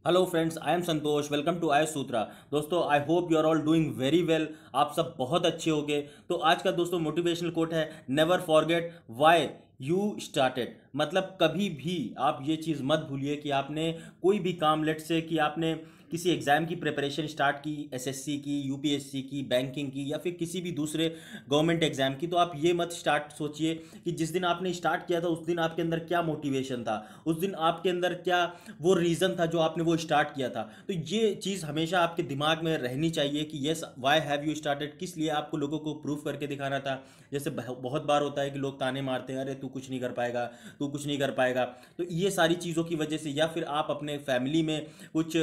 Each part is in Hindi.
Hello friends, I am Santosh. Welcome to I Sutra. दोस्तों, I hope you are all doing very well. आप सब बहुत अच्छे होंगे। तो आज का दोस्तों मोटिवेशनल कोट है, never forget why you started. मतलब कभी भी आप ये चीज़ मत भूलिए कि आपने कोई भी काम, लेट से कि आपने किसी एग्ज़ाम की प्रिपरेशन स्टार्ट की, एसएससी की, यूपीएससी की, बैंकिंग की, या फिर किसी भी दूसरे गवर्नमेंट एग्ज़ाम की, तो आप ये मत स्टार्ट सोचिए कि जिस दिन आपने स्टार्ट किया था उस दिन आपके अंदर क्या मोटिवेशन था, उस दिन आपके अंदर क्या वो रीज़न था जो आपने वो स्टार्ट किया था। तो ये चीज़ हमेशा आपके दिमाग में रहनी चाहिए कि yes, why have you started, किस लिए आपको लोगों को प्रूफ करके दिखाना था। जैसे बहुत बार होता है कि लोग ताने मारते हैं, अरे तू कुछ नहीं कर पाएगा, तू कुछ नहीं कर पाएगा। तो ये सारी चीज़ों की वजह से, या फिर आप अपने फैमिली में कुछ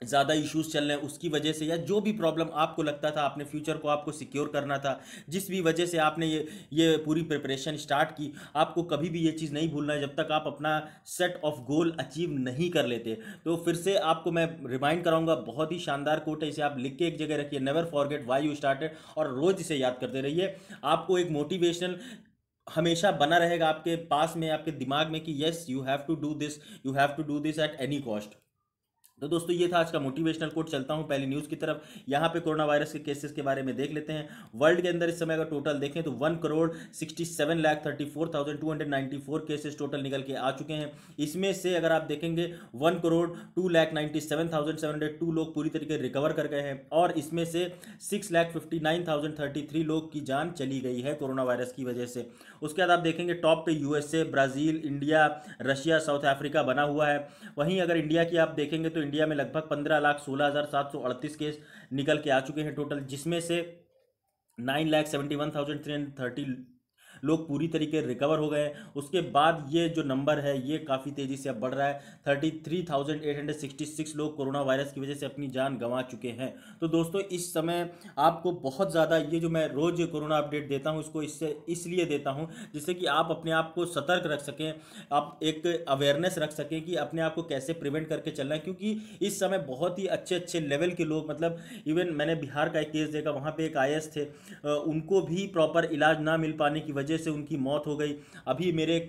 ज़्यादा इश्यूज चल रहे हैं उसकी वजह से, या जो भी प्रॉब्लम आपको लगता था, अपने फ्यूचर को आपको सिक्योर करना था, जिस भी वजह से आपने ये पूरी प्रिपरेशन स्टार्ट की, आपको कभी भी ये चीज़ नहीं भूलना है जब तक आप अपना सेट ऑफ गोल अचीव नहीं कर लेते। तो फिर से आपको मैं रिमाइंड कराऊंगा, बहुत ही शानदार कोट है, इसे आप लिख के एक जगह रखिए, never forget why you started, और रोज़ इसे याद करते रहिए। आपको एक मोटिवेशनल हमेशा बना रहेगा आपके पास में, आपके दिमाग में, कि yes, you have to do this, you have to do this at any cost. तो दोस्तों, ये था आज का मोटिवेशनल कोट। चलता हूँ पहली न्यूज़ की तरफ। यहाँ पे कोरोना वायरस के केसेस के बारे में देख लेते हैं। वर्ल्ड के अंदर इस समय अगर टोटल देखें तो 1,67,34,294 केसेस टोटल निकल के आ चुके हैं। इसमें से अगर आप देखेंगे 1,02,97,702 लोग पूरी तरीके रिकवर कर गए हैं, और इसमें से 6,59,033 लोग की जान चली गई है कोरोना वायरस की वजह से। उसके बाद आप देखेंगे टॉप पे USA, Brazil, India, Russia, south Africa बना हुआ है। वहीं अगर इंडिया की आप देखेंगे तो इंडिया में लगभग 15,16,738 केस निकल के आ चुके हैं टोटल, जिसमें से 9,71,330 लोग पूरी तरीके रिकवर हो गए हैं। उसके बाद ये जो नंबर है ये काफ़ी तेज़ी से अब बढ़ रहा है। 33,866 लोग कोरोना वायरस की वजह से अपनी जान गंवा चुके हैं। तो दोस्तों, इस समय आपको बहुत ज़्यादा, ये जो मैं रोज़ कोरोना अपडेट देता हूँ इसको इससे इसलिए देता हूँ जिससे कि आप अपने आप को सतर्क रख सकें, आप एक अवेयरनेस रख सकें कि अपने आप को कैसे प्रिवेंट करके चलना है। क्योंकि इस समय बहुत ही अच्छे अच्छे लेवल के लोग, मतलब इवन मैंने बिहार का एक केस देखा, वहाँ पे एक आईएएस थे, उनको भी प्रॉपर इलाज ना मिल पाने की वजह से उनकी मौत हो गई। अभी मेरे एक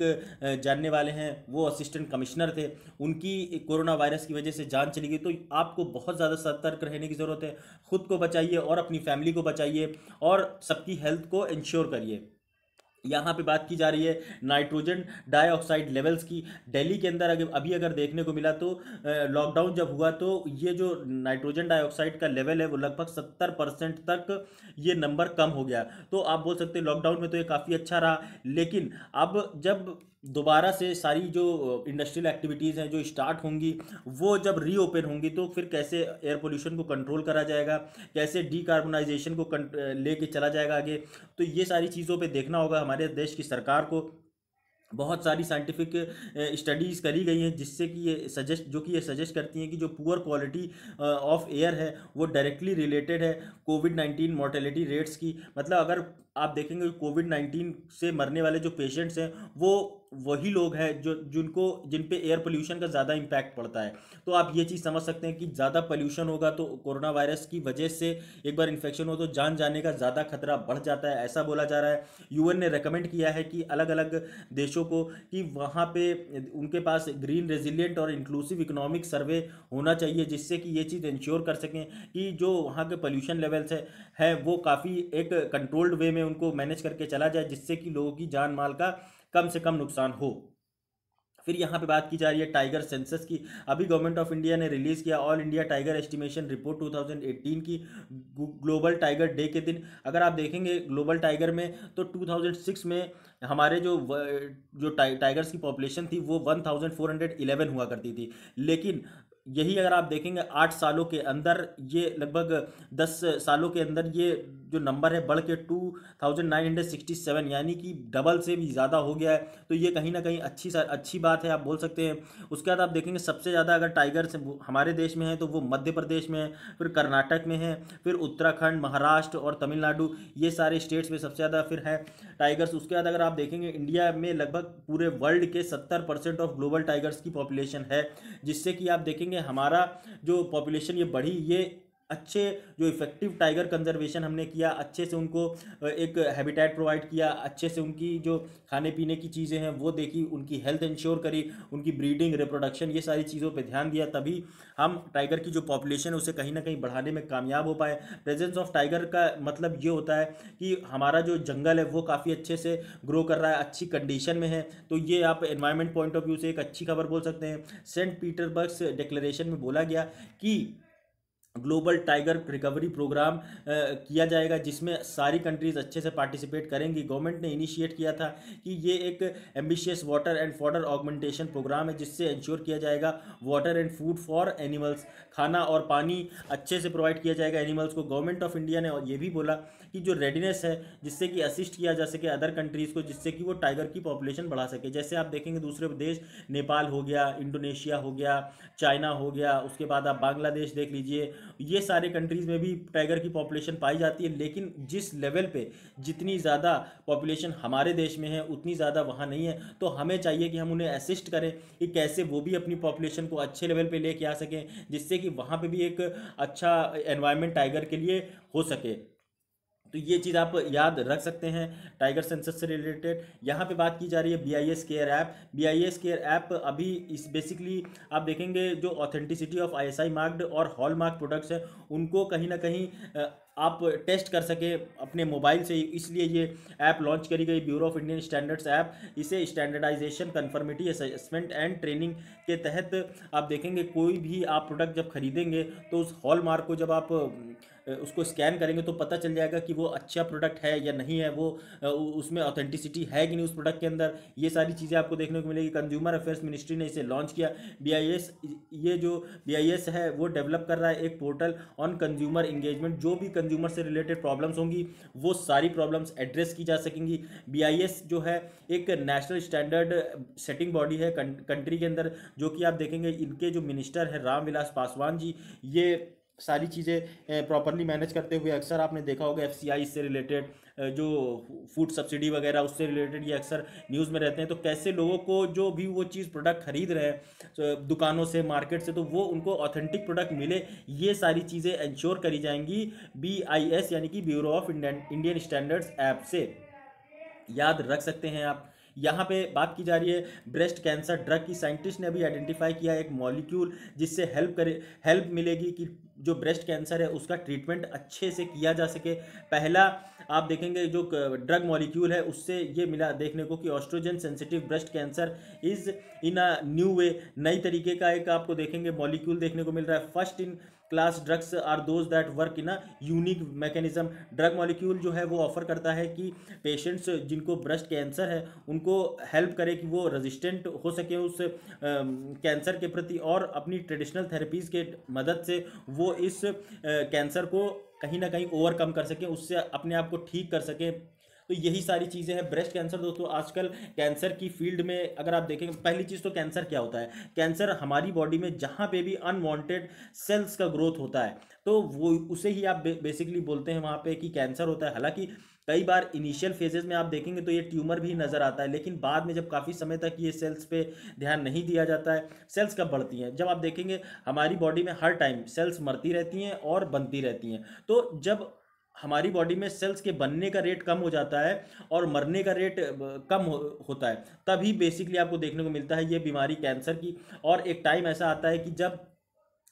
जानने वाले हैं, वो असिस्टेंट कमिश्नर थे, उनकी कोरोना वायरस की वजह से जान चली गई। तो आपको बहुत ज़्यादा सतर्क रहने की ज़रूरत है। खुद को बचाइए और अपनी फैमिली को बचाइए, और सबकी हेल्थ को इंश्योर करिए। यहाँ पे बात की जा रही है नाइट्रोजन डाइऑक्साइड लेवल्स की। दिल्ली के अंदर अभी अगर देखने को मिला तो लॉकडाउन जब हुआ तो ये जो नाइट्रोजन डाइऑक्साइड का लेवल है वो लगभग 70% तक ये नंबर कम हो गया। तो आप बोल सकते हैं लॉकडाउन में तो ये काफ़ी अच्छा रहा, लेकिन अब जब दोबारा से सारी जो इंडस्ट्रियल एक्टिविटीज़ हैं जो स्टार्ट होंगी, वो जब रीओपन होंगी, तो फिर कैसे एयर पोल्यूशन को कंट्रोल करा जाएगा, कैसे डीकार्बोनाइजेशन को लेके चला जाएगा आगे। तो ये सारी चीज़ों पे देखना होगा हमारे देश की सरकार को। बहुत सारी साइंटिफिक स्टडीज़ करी गई हैं जिससे कि ये सजेस्ट करती हैं कि जो पुअर क्वालिटी ऑफ एयर है वो डायरेक्टली रिलेटेड है कोविड 19 मोर्टेलिटी रेट्स की। मतलब अगर आप देखेंगे कोविड 19 से मरने वाले जो पेशेंट्स हैं वो वही लोग हैं जो जिन पे एयर पोल्यूशन का ज़्यादा इम्पैक्ट पड़ता है। तो आप ये चीज़ समझ सकते हैं कि ज़्यादा पोल्यूशन होगा तो कोरोना वायरस की वजह से एक बार इन्फेक्शन हो तो जान जाने का ज़्यादा खतरा बढ़ जाता है, ऐसा बोला जा रहा है। यूएन ने रेकमेंड किया है कि अलग अलग देशों को, कि वहाँ पे उनके पास ग्रीन रेजिलिएंट और इंक्लूसिव इकोनॉमिक सर्वे होना चाहिए, जिससे कि ये चीज़ इंश्योर कर सकें कि जो वहाँ के पोल्यूशन लेवल्स है वो काफ़ी एक कंट्रोल्ड वे में उनको मैनेज करके चला जाए, जिससे कि लोगों की जान माल का कम से कम नुकसान हो। फिर यहाँ पे बात की जा रही है टाइगर सेंसस की। अभी गवर्नमेंट ऑफ इंडिया ने रिलीज़ किया all India tiger estimation report 2018 की, ग्लोबल टाइगर डे के दिन। अगर आप देखेंगे ग्लोबल टाइगर में तो 2006 में हमारे जो टाइगर्स की पॉपुलेशन थी वो 1411 हुआ करती थी। लेकिन यही अगर आप देखेंगे 8 सालों के अंदर, ये लगभग 10 सालों के अंदर ये जो नंबर है बढ़ के 2967, यानी कि डबल से भी ज़्यादा हो गया है। तो ये कहीं ना कहीं अच्छी बात है, आप बोल सकते हैं। उसके बाद आप देखेंगे सबसे ज़्यादा अगर टाइगर्स हमारे देश में है तो वो मध्य प्रदेश में है, फिर कर्नाटक में है, फिर उत्तराखंड, महाराष्ट्र और तमिलनाडु, ये सारे स्टेट्स में सबसे ज़्यादा फिर है टाइगर्स। उसके बाद अगर आप देखेंगे इंडिया में लगभग पूरे वर्ल्ड के 70% ऑफ ग्लोबल टाइगर्स की पॉपुलेशन है, जिससे कि आप देखेंगे हमारा जो पॉपुलेशन ये बढ़ी, ये अच्छे जो इफेक्टिव टाइगर कंजर्वेशन हमने किया, अच्छे से उनको एक हैबिटेट प्रोवाइड किया, अच्छे से उनकी जो खाने पीने की चीज़ें हैं वो देखी, उनकी हेल्थ इंश्योर करी, उनकी ब्रीडिंग, रिप्रोडक्शन, ये सारी चीज़ों पे ध्यान दिया, तभी हम टाइगर की जो पॉपुलेशन है उसे कहीं ना कहीं बढ़ाने में कामयाब हो पाए। प्रेजेंस ऑफ टाइगर का मतलब ये होता है कि हमारा जो जंगल है वो काफ़ी अच्छे से ग्रो कर रहा है, अच्छी कंडीशन में है। तो ये आप एनवायरनमेंट पॉइंट ऑफ व्यू से एक अच्छी खबर बोल सकते हैं। सेंट पीटर्सबर्ग डिक्लेरेशन में बोला गया कि ग्लोबल टाइगर रिकवरी प्रोग्राम किया जाएगा, जिसमें सारी कंट्रीज अच्छे से पार्टिसिपेट करेंगी। गवर्नमेंट ने इनिशिएट किया था कि ये एक ambitious water and fodder augmentation programme है, जिससे इंश्योर किया जाएगा water and food for animals, खाना और पानी अच्छे से प्रोवाइड किया जाएगा एनिमल्स को। गवर्नमेंट ऑफ इंडिया ने और ये भी बोला कि जो रेडीनेस है जिससे कि असिस्ट किया जा सके अदर कंट्रीज़ को, जिससे कि वो टाइगर की पॉपुलेशन बढ़ा सके। जैसे आप देखेंगे दूसरे देश, नेपाल हो गया, इंडोनेशिया हो गया, चाइना हो गया, उसके बाद आप बांग्लादेश देख लीजिए, ये सारे कंट्रीज़ में भी टाइगर की पॉपुलेशन पाई जाती है। लेकिन जिस लेवल पे जितनी ज़्यादा पॉपुलेशन हमारे देश में है उतनी ज़्यादा वहाँ नहीं है। तो हमें चाहिए कि हम उन्हें असिस्ट करें कि कैसे वो भी अपनी पॉपुलेशन को अच्छे लेवल पे लेके आ सकें, जिससे कि वहाँ पे भी एक अच्छा एनवायरनमेंट टाइगर के लिए हो सके। तो ये चीज़ आप याद रख सकते हैं टाइगर सेंसस से रिलेटेड। यहाँ पे बात की जा रही है BIS care app. BIS care app अभी इस बेसिकली आप देखेंगे जो ऑथेंटिसिटी ऑफ ISI मार्क्ड और हॉल मार्क प्रोडक्ट्स हैं उनको कहीं ना कहीं आप टेस्ट कर सके अपने मोबाइल से, इसलिए ये ऐप लॉन्च करी गई। Bureau of Indian standards app, इसे standardization, conformity assessment and training के तहत आप देखेंगे कोई भी आप प्रोडक्ट जब खरीदेंगे तो उस हॉल मार्क को जब आप उसको स्कैन करेंगे तो पता चल जाएगा कि वो अच्छा प्रोडक्ट है या नहीं है, वो उसमें ऑथेंटिसिटी है कि नहीं उस प्रोडक्ट के अंदर। ये सारी चीज़ें आपको देखने को मिलेगी। कंज्यूमर अफेयर्स मिनिस्ट्री ने इसे लॉन्च किया। BIS, ये जो BIS है वो डेवलप कर रहा है एक पोर्टल ऑन कंज्यूमर इंगेजमेंट। जो भी कंज्यूमर से रिलेटेड प्रॉब्लम्स होंगी वो सारी प्रॉब्लम्स एड्रेस की जा सकेंगी। BIS जो है एक नेशनल स्टैंडर्ड सेटिंग बॉडी है कंट्री के अंदर, जो कि आप देखेंगे इनके जो मिनिस्टर है रामविलास पासवान जी, ये सारी चीज़ें प्रॉपरली मैनेज करते हुए अक्सर आपने देखा होगा FCI से रिलेटेड जो फूड सब्सिडी वगैरह उससे रिलेटेड ये अक्सर न्यूज़ में रहते हैं। तो कैसे लोगों को जो भी वो चीज़ प्रोडक्ट खरीद रहे हैं तो दुकानों से, मार्केट से, तो वो उनको ऑथेंटिक प्रोडक्ट मिले, ये सारी चीज़ें इंश्योर करी जाएंगी BIS यानी कि bureau of Indian standards app से। याद रख सकते हैं आप। यहाँ पे बात की जा रही है ब्रेस्ट कैंसर ड्रग की। साइंटिस्ट ने अभी आइडेंटिफाई किया एक मॉलिक्यूल जिससे हेल्प मिलेगी कि जो ब्रेस्ट कैंसर है उसका ट्रीटमेंट अच्छे से किया जा सके। पहला आप देखेंगे जो ड्रग मॉलिक्यूल है उससे ये मिला देखने को कि oestrogen sensitive breast cancer is in a new way, नई तरीके का एक आपको देखेंगे मॉलिक्यूल देखने को मिल रहा है। First in class drugs are those that work in a unique mechanism. Drug molecule जो है वो ऑफर करता है कि पेशेंट्स जिनको ब्रेस्ट कैंसर है उनको हेल्प करे कि वो रेजिस्टेंट हो सके उस कैंसर के प्रति, और अपनी ट्रेडिशनल थेरेपीज़ के मदद से वो इस कैंसर को कहीं ना कहीं ओवरकम कर सकें, उससे अपने आप को ठीक कर सकें। तो यही सारी चीज़ें हैं। ब्रेस्ट कैंसर दोस्तों आजकल कैंसर की फील्ड में अगर आप देखेंगे, पहली चीज़ तो कैंसर क्या होता है। कैंसर हमारी बॉडी में जहाँ पे भी अनवांटेड सेल्स का ग्रोथ होता है तो वो उसे ही आप बेसिकली बोलते हैं वहाँ पे कि कैंसर होता है। हालांकि कई बार इनिशियल फेजेस में आप देखेंगे तो ये ट्यूमर भी नज़र आता है, लेकिन बाद में जब काफ़ी समय तक ये सेल्स पे ध्यान नहीं दिया जाता है, सेल्स कब बढ़ती हैं, जब आप देखेंगे हमारी बॉडी में हर टाइम सेल्स मरती रहती हैं और बनती रहती हैं। तो जब हमारी बॉडी में सेल्स के बनने का रेट कम हो जाता है और मरने का रेट कम होता है, तभी बेसिकली आपको देखने को मिलता है ये बीमारी कैंसर की। और एक टाइम ऐसा आता है कि जब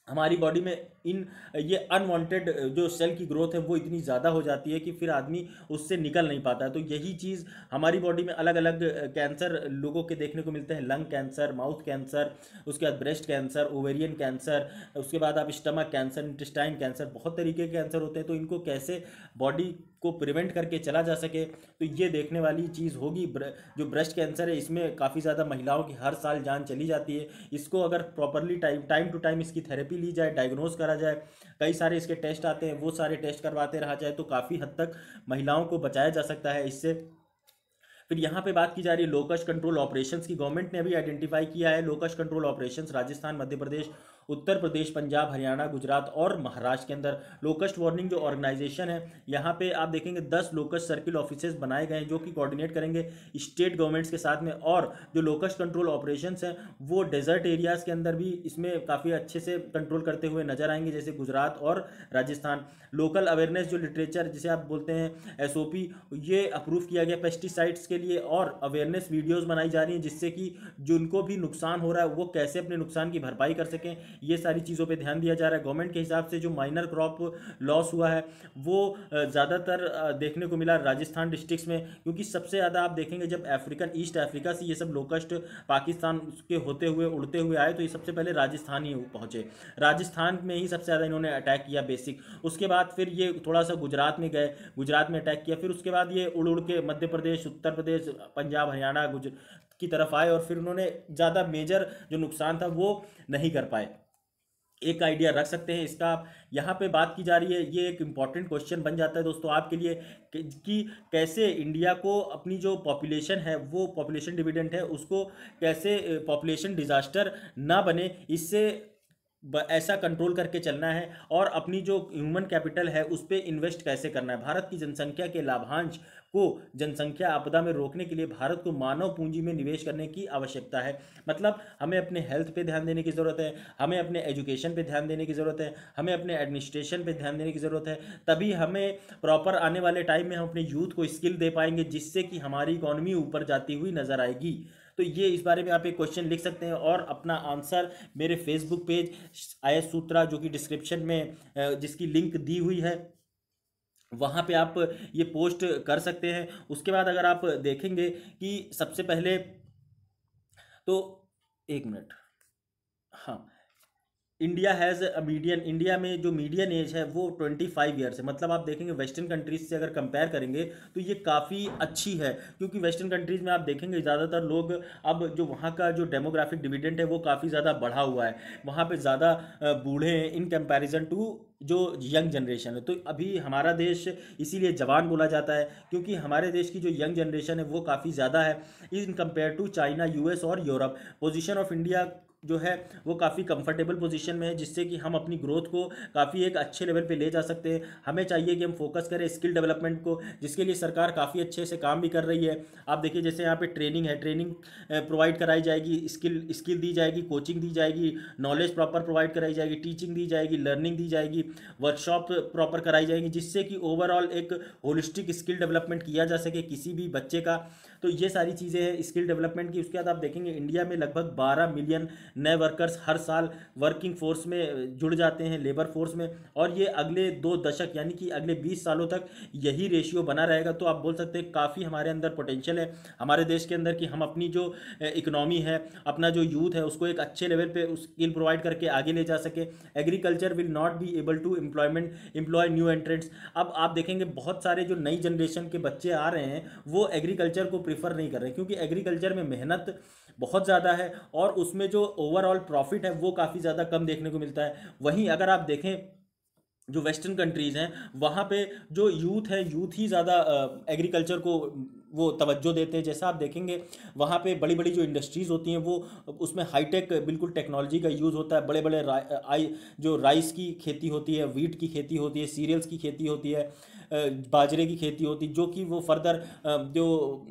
हमारी बॉडी में ये अनवांटेड जो सेल की ग्रोथ है वो इतनी ज़्यादा हो जाती है कि फिर आदमी उससे निकल नहीं पाता है। तो यही चीज़ हमारी बॉडी में अलग अलग कैंसर लोगों के देखने को मिलते हैं। लंग कैंसर, माउथ कैंसर, उसके बाद ब्रेस्ट कैंसर, ओवेरियन कैंसर, उसके बाद आप स्टमक कैंसर, इंटेस्टाइन कैंसर, बहुत तरीके के कैंसर होते हैं। तो इनको कैसे बॉडी को प्रिवेंट करके चला जा सके तो ये देखने वाली चीज़ होगी। जो ब्रेस्ट कैंसर है इसमें काफ़ी ज़्यादा महिलाओं की हर साल जान चली जाती है। इसको अगर प्रॉपरली टाइम टू टाइम इसकी थेरेपी ली जाए, डायग्नोज करा जाए, कई सारे इसके टेस्ट आते हैं वो सारे टेस्ट करवाते रहा जाए तो काफ़ी हद तक महिलाओं को बचाया जा सकता है इससे। फिर यहाँ पे बात की जा रही है लोकस कंट्रोल ऑपरेशंस की। गवर्नमेंट ने अभी आइडेंटिफाई किया है locus control operations Rajasthan, Madhya Pradesh Uttar Pradesh, Punjab, Haryana, Gujarat और महाराष्ट्र के अंदर लोकस्ट वार्निंग जो ऑर्गेनाइजेशन है, यहाँ पे आप देखेंगे 10 लोकस्ट सर्किल ऑफिसेज बनाए गए हैं जो कि कोऑर्डिनेट करेंगे स्टेट गवर्नमेंट्स के साथ में। और जो लोकस्ट कंट्रोल ऑपरेशंस हैं वो डेजर्ट एरियाज के अंदर भी इसमें काफ़ी अच्छे से कंट्रोल करते हुए नजर आएंगे, जैसे गुजरात और राजस्थान। लोकल अवेयरनेस जो लिटरेचर जिसे आप बोलते हैं एसओपी, ये अप्रूव किया गया पेस्टिसाइड्स के लिए, और अवेयरनेस वीडियोस बनाई जा रही हैं जिससे कि जिनको भी नुकसान हो रहा है वो कैसे अपने नुकसान की भरपाई कर सकें, ये सारी चीज़ों पे ध्यान दिया जा रहा है। गवर्नमेंट के हिसाब से जो माइनर क्रॉप लॉस हुआ है वो ज़्यादातर देखने को मिला राजस्थान डिस्ट्रिक्ट्स में, क्योंकि सबसे ज़्यादा आप देखेंगे जब अफ्रीकन ईस्ट अफ्रीका से ये सब लोकस्ट पाकिस्तान के होते हुए उड़ते हुए आए तो ये सबसे पहले राजस्थान ही पहुँचे, राजस्थान में ही सबसे ज़्यादा इन्होंने अटैक किया बेसिक। उसके बाद फिर ये थोड़ा सा गुजरात में गए, गुजरात में अटैक किया, फिर उसके बाद ये उड़ उड़ के मध्य प्रदेश, उत्तर प्रदेश, पंजाब, हरियाणा, की तरफ आए, और फिर उन्होंने ज़्यादा मेजर जो नुकसान था वो नहीं कर पाए। एक आइडिया रख सकते हैं इसका आप। यहाँ पे बात की जा रही है, ये एक इम्पॉर्टेंट क्वेश्चन बन जाता है दोस्तों आपके लिए कि कैसे इंडिया को अपनी जो पॉपुलेशन है वो पॉपुलेशन डिविडेंड है उसको कैसे पॉपुलेशन डिजास्टर ना बने, इससे ऐसा कंट्रोल करके चलना है, और अपनी जो ह्यूमन कैपिटल है उस पर इन्वेस्ट कैसे करना है। भारत की जनसंख्या के लाभांश को जनसंख्या आपदा में रोकने के लिए भारत को मानव पूंजी में निवेश करने की आवश्यकता है। मतलब हमें अपने हेल्थ पे ध्यान देने की ज़रूरत है, हमें अपने एजुकेशन पे ध्यान देने की ज़रूरत है, हमें अपने एडमिनिस्ट्रेशन पे ध्यान देने की ज़रूरत है, तभी हमें प्रॉपर आने वाले टाइम में हम अपने यूथ को स्किल दे पाएंगे जिससे कि हमारी इकॉनमी ऊपर जाती हुई नज़र आएगी। तो ये इस बारे में आप एक क्वेश्चन लिख सकते हैं और अपना आंसर मेरे फेसबुक पेज IAS सूत्रा जो कि डिस्क्रिप्शन में जिसकी लिंक दी हुई है वहाँ पे आप ये पोस्ट कर सकते हैं। उसके बाद अगर आप देखेंगे कि सबसे पहले तो एक मिनट, हाँ, India has a median, India में जो मीडियन एज है वो 25 ईयर्स है। मतलब आप देखेंगे वेस्टर्न कंट्रीज से अगर कंपेयर करेंगे तो ये काफ़ी अच्छी है, क्योंकि वेस्टर्न कंट्रीज में आप देखेंगे ज़्यादातर लोग अब जो वहाँ का जो डेमोग्राफिक डिविडेंड है वो काफ़ी ज़्यादा बढ़ा हुआ है, वहाँ पे ज़्यादा बूढ़े हैं इन कंपैरिजन टू जो यंग जनरेशन है। तो अभी हमारा देश इसीलिए जवान बोला जाता है क्योंकि हमारे देश की जो यंग जनरेशन है वो काफ़ी ज़्यादा है in compare to China, US और यूरोप। पोजीशन ऑफ इंडिया जो है वो काफ़ी कंफर्टेबल पोजीशन में है, जिससे कि हम अपनी ग्रोथ को काफ़ी एक अच्छे लेवल पे ले जा सकते हैं। हमें चाहिए कि हम फोकस करें स्किल डेवलपमेंट को, जिसके लिए सरकार काफ़ी अच्छे से काम भी कर रही है। आप देखिए जैसे यहाँ पे ट्रेनिंग है, ट्रेनिंग प्रोवाइड कराई जाएगी, स्किल दी जाएगी, कोचिंग दी जाएगी, नॉलेज प्रॉपर प्रोवाइड कराई जाएगी, टीचिंग दी जाएगी, लर्निंग दी जाएगी, वर्कशॉप प्रॉपर कराई जाएगी, जिससे कि ओवरऑल एक होलिस्टिक स्किल डेवलपमेंट किया जा सके किसी भी बच्चे का। तो ये सारी चीज़ें हैं स्किल डेवलपमेंट की। उसके बाद आप देखेंगे इंडिया में लगभग 12 मिलियन नए वर्कर्स हर साल वर्किंग फोर्स में जुड़ जाते हैं, लेबर फोर्स में, और ये अगले 2 दशक यानी कि अगले 20 सालों तक यही रेशियो बना रहेगा। तो आप बोल सकते हैं काफ़ी हमारे अंदर पोटेंशियल है हमारे देश के अंदर कि हम अपनी जो इकोनॉमी है, अपना जो यूथ है उसको एक अच्छे लेवल पे स्किल प्रोवाइड करके आगे ले जा सके। Agriculture will not be able to employ new entrants. अब आप देखेंगे बहुत सारे जो नई जनरेशन के बच्चे आ रहे हैं वो एग्रीकल्चर को प्रीफर नहीं कर रहे, क्योंकि एग्रीकल्चर में मेहनत बहुत ज़्यादा है और उसमें जो ओवरऑल प्रॉफिट है वो काफ़ी ज़्यादा कम देखने को मिलता है। वहीं अगर आप देखें जो वेस्टर्न कंट्रीज़ हैं वहाँ पे जो यूथ है, यूथ ही ज़्यादा एग्रीकल्चर को वो तवज्जो देते हैं। जैसा आप देखेंगे वहाँ पे बड़ी बड़ी जो इंडस्ट्रीज़ होती हैं वो उसमें हाईटेक बिल्कुल टेक्नोलॉजी का यूज़ होता है। बड़े बड़े जो राइस की खेती होती है, वीट की खेती होती है, सीरियल्स की खेती होती है, बाजरे की खेती होती है, जो कि वो फर्दर जो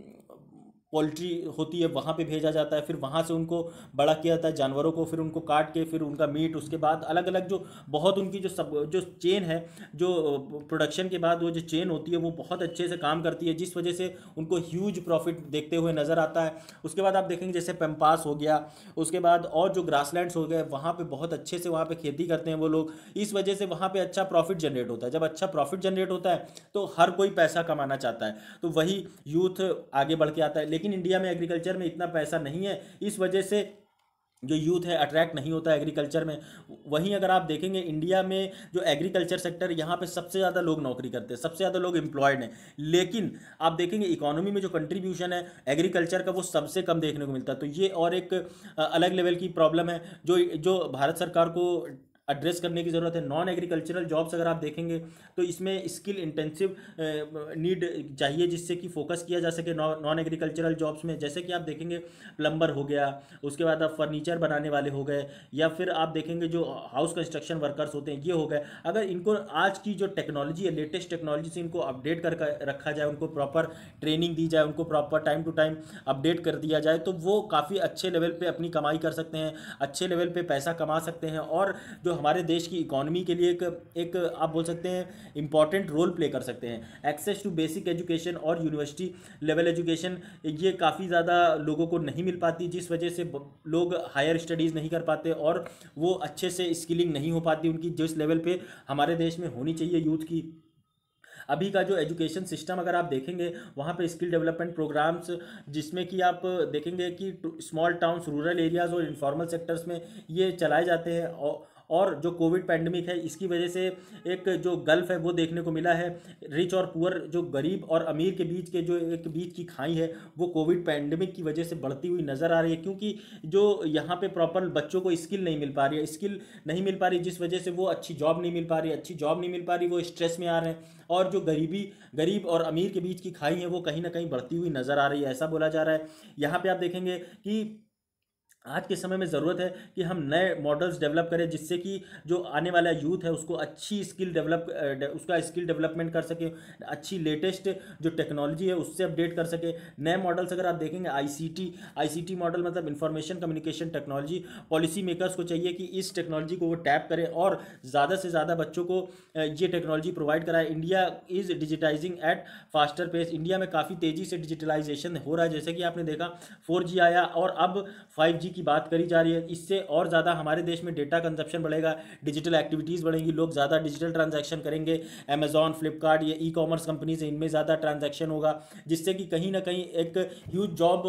पोल्ट्री होती है वहाँ पे भेजा जाता है, फिर वहाँ से उनको बड़ा किया जाता है जानवरों को, फिर उनको काट के फिर उनका मीट, उसके बाद अलग अलग जो बहुत उनकी जो चेन है, जो प्रोडक्शन के बाद वो जो चेन होती है वो बहुत अच्छे से काम करती है, जिस वजह से उनको ह्यूज प्रॉफिट देखते हुए नज़र आता है। उसके बाद आप देखेंगे जैसे पेम्पास हो गया, उसके बाद और जो ग्रासलैंड्स हो गए वहाँ पर बहुत अच्छे से वहाँ पर खेती करते हैं वो लोग, इस वजह से वहाँ पर अच्छा प्रॉफिट जनरेट होता है। जब अच्छा प्रॉफिट जनरेट होता है तो हर कोई पैसा कमाना चाहता है, तो वही यूथ आगे बढ़ के आता है। लेकिन इंडिया में एग्रीकल्चर में इतना पैसा नहीं है, इस वजह से जो यूथ है अट्रैक्ट नहीं होता है एग्रीकल्चर में। वहीं अगर आप देखेंगे इंडिया में जो एग्रीकल्चर सेक्टर, यहाँ पे सबसे ज़्यादा लोग नौकरी करते हैं, सबसे ज़्यादा लोग एम्प्लॉयड हैं, लेकिन आप देखेंगे इकोनॉमी में जो कंट्रीब्यूशन है एग्रीकल्चर का वो सबसे कम देखने को मिलता है। तो ये और एक अलग लेवल की प्रॉब्लम है जो भारत सरकार को एड्रेस करने की ज़रूरत है। नॉन एग्रीकल्चरल जॉब्स अगर आप देखेंगे तो इसमें स्किल इंटेंसिव नीड चाहिए, जिससे कि फोकस किया जा सके नॉन एग्रीकल्चरल जॉब्स में। जैसे कि आप देखेंगे प्लम्बर हो गया, उसके बाद आप फर्नीचर बनाने वाले हो गए, या फिर आप देखेंगे जो हाउस कंस्ट्रक्शन वर्कर्स होते हैं ये हो गए। अगर इनको आज की जो टेक्नोलॉजी है, लेटेस्ट टेक्नोलॉजी से इनको अपडेट कर रखा जाए, उनको प्रॉपर ट्रेनिंग दी जाए, उनको proper time to time update कर दिया जाए, तो वो काफ़ी अच्छे लेवल पे अपनी कमाई कर सकते हैं, अच्छे लेवल पे पैसा कमा सकते हैं, और जो हमारे देश की इकोनॉमी के लिए एक आप बोल सकते हैं इंपॉर्टेंट रोल प्ले कर सकते हैं। एक्सेस टू बेसिक एजुकेशन और यूनिवर्सिटी लेवल एजुकेशन ये काफ़ी ज़्यादा लोगों को नहीं मिल पाती, जिस वजह से लोग हायर स्टडीज़ नहीं कर पाते और वो अच्छे से स्किलिंग नहीं हो पाती उनकी, जिस लेवल पे हमारे देश में होनी चाहिए यूथ की। अभी का जो एजुकेशन सिस्टम अगर आप देखेंगे वहाँ पे स्किल डेवलपमेंट प्रोग्राम्स, जिसमें कि आप देखेंगे कि स्मॉल टाउन्स, रूरल एरियाज़ और इनफॉर्मल सेक्टर्स में ये चलाए जाते हैं। और जो कोविड पैंडमिक है इसकी वजह से एक जो गल्फ है वो देखने को मिला है, रिच और पुअर, जो गरीब और अमीर के बीच के जो एक बीच की खाई है वो कोविड पैंडमिक की वजह से बढ़ती हुई नज़र आ रही है, क्योंकि जो यहाँ पे प्रॉपर बच्चों को स्किल नहीं मिल पा रही है, स्किल नहीं मिल पा रही, जिस वजह से वो अच्छी जॉब नहीं मिल पा रही, अच्छी जॉब नहीं मिल पा रही, वो स्ट्रेस में आ रहे हैं, और जो गरीब और अमीर के बीच की खाई है वो कहीं ना कहीं बढ़ती हुई नज़र आ रही है, ऐसा बोला जा रहा है। यहाँ पे आप देखेंगे कि आज के समय में ज़रूरत है कि हम नए मॉडल्स डेवलप करें, जिससे कि जो आने वाला यूथ है उसको अच्छी स्किल उसका स्किल डेवलपमेंट कर सके, अच्छी लेटेस्ट जो टेक्नोलॉजी है उससे अपडेट कर सके। नए मॉडल्स अगर आप देखेंगे आईसीटी मॉडल मतलब information communication technology, policy makers को चाहिए कि इस टेक्नोलॉजी को वो टैप करें और ज़्यादा से ज़्यादा बच्चों को ये टेक्नोलॉजी प्रोवाइड कराए। India is digitising at faster pace, India में काफ़ी तेज़ी से डिजिटलाइजेशन हो रहा है, जैसे कि आपने देखा 4G आया और अब 5G की बात करी जा रही है। इससे और ज़्यादा हमारे देश में डेटा कंजप्शन बढ़ेगा, डिजिटल एक्टिविटीज़ बढ़ेंगी, लोग ज़्यादा डिजिटल ट्रांजैक्शन करेंगे। अमेजॉन, फ्लिपकार्ट, ये ई कॉमर्स कंपनीज हैं, इनमें ज़्यादा ट्रांजैक्शन होगा, जिससे कि कहीं ना कहीं एक ह्यूज जॉब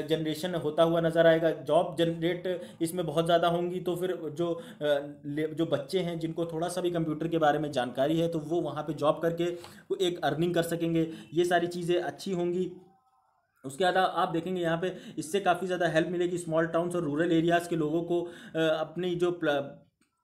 जनरेशन होता हुआ नज़र आएगा। जॉब जनरेट इसमें बहुत ज़्यादा होंगी, तो फिर जो बच्चे हैं जिनको थोड़ा सा भी कंप्यूटर के बारे में जानकारी है तो वो वहाँ पे जॉब करके एक अर्निंग कर सकेंगे, ये सारी चीज़ें अच्छी होंगी। उसके बाद आप देखेंगे यहाँ पे इससे काफ़ी ज़्यादा हेल्प मिलेगी स्मॉल टाउन्स और रूरल एरियाज़ के लोगों को अपनी जो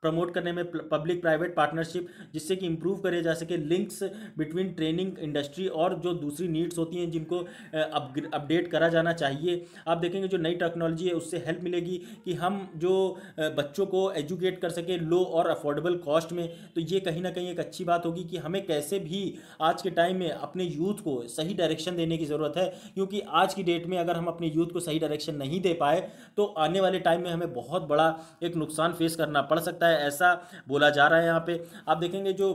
प्रमोट करने में पब्लिक प्राइवेट पार्टनरशिप, जिससे कि इम्प्रूव करे जा सके लिंक्स बिटवीन ट्रेनिंग इंडस्ट्री और जो दूसरी नीड्स होती हैं जिनको अपडेट करा जाना चाहिए। आप देखेंगे जो नई टेक्नोलॉजी है उससे हेल्प मिलेगी कि हम जो बच्चों को एजुकेट कर सके लो और अफोर्डेबल कॉस्ट में, तो ये कहीं ना कहीं एक अच्छी बात होगी कि हमें कैसे भी आज के टाइम में अपने यूथ को सही डायरेक्शन देने की ज़रूरत है, क्योंकि आज की डेट में अगर हम अपने यूथ को सही डायरेक्शन नहीं दे पाए तो आने वाले टाइम में हमें बहुत बड़ा एक नुकसान फेस करना पड़ सकता है, ऐसा बोला जा रहा है। यहाँ पे आप देखेंगे जो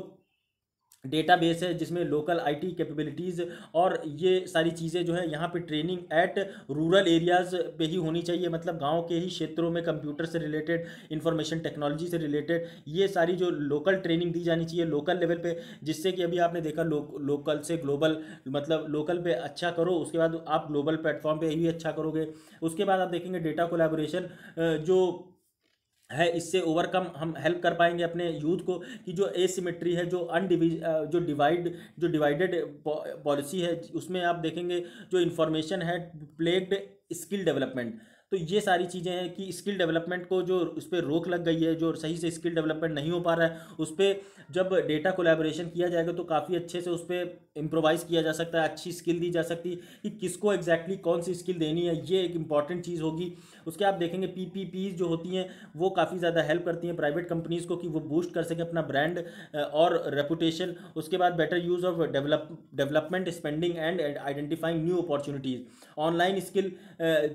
डेटाबेस है जिसमें लोकल आईटी कैपेबिलिटीज़ और ये सारी चीज़ें जो है यहाँ पे ट्रेनिंग एट रूरल एरियाज़ पे ही होनी चाहिए, मतलब गांव के ही क्षेत्रों में कंप्यूटर से रिलेटेड, इंफॉर्मेशन टेक्नोलॉजी से रिलेटेड ये सारी जो लोकल ट्रेनिंग दी जानी चाहिए लोकल लेवल पे, जिससे कि अभी आपने देखा लोकल से ग्लोबल, मतलब लोकल पे अच्छा करो उसके बाद आप ग्लोबल प्लेटफॉर्म पे ही अच्छा करोगे। उसके बाद आप देखेंगे डेटा कोलैबोरेशन जो है इससे ओवरकम हम हेल्प कर पाएंगे अपने यूथ को, कि जो एसिमेट्री है, जो जो डिवाइडेड पॉलिसी है उसमें आप देखेंगे जो इन्फॉर्मेशन है प्लेग्ड स्किल डेवलपमेंट, तो ये सारी चीज़ें हैं कि स्किल डेवलपमेंट को जो उस पर रोक लग गई है, जो सही से स्किल डेवलपमेंट नहीं हो पा रहा है उस पर जब डेटा कोलैबोरेशन किया जाएगा तो काफ़ी अच्छे से उस पर इम्प्रोवाइज़ किया जा सकता है, अच्छी स्किल दी जा सकती है कि किसको एग्जैक्टली कौन सी स्किल देनी है, ये एक इंपॉर्टेंट चीज़ होगी। उसके आप देखेंगे पीपीपी जो होती हैं वो काफ़ी ज़्यादा हेल्प करती हैं प्राइवेट कंपनीज़ को कि वो बूस्ट कर सके अपना ब्रांड और रेपुटेशन। उसके बाद better use of development spending and identifying new opportunities, online skill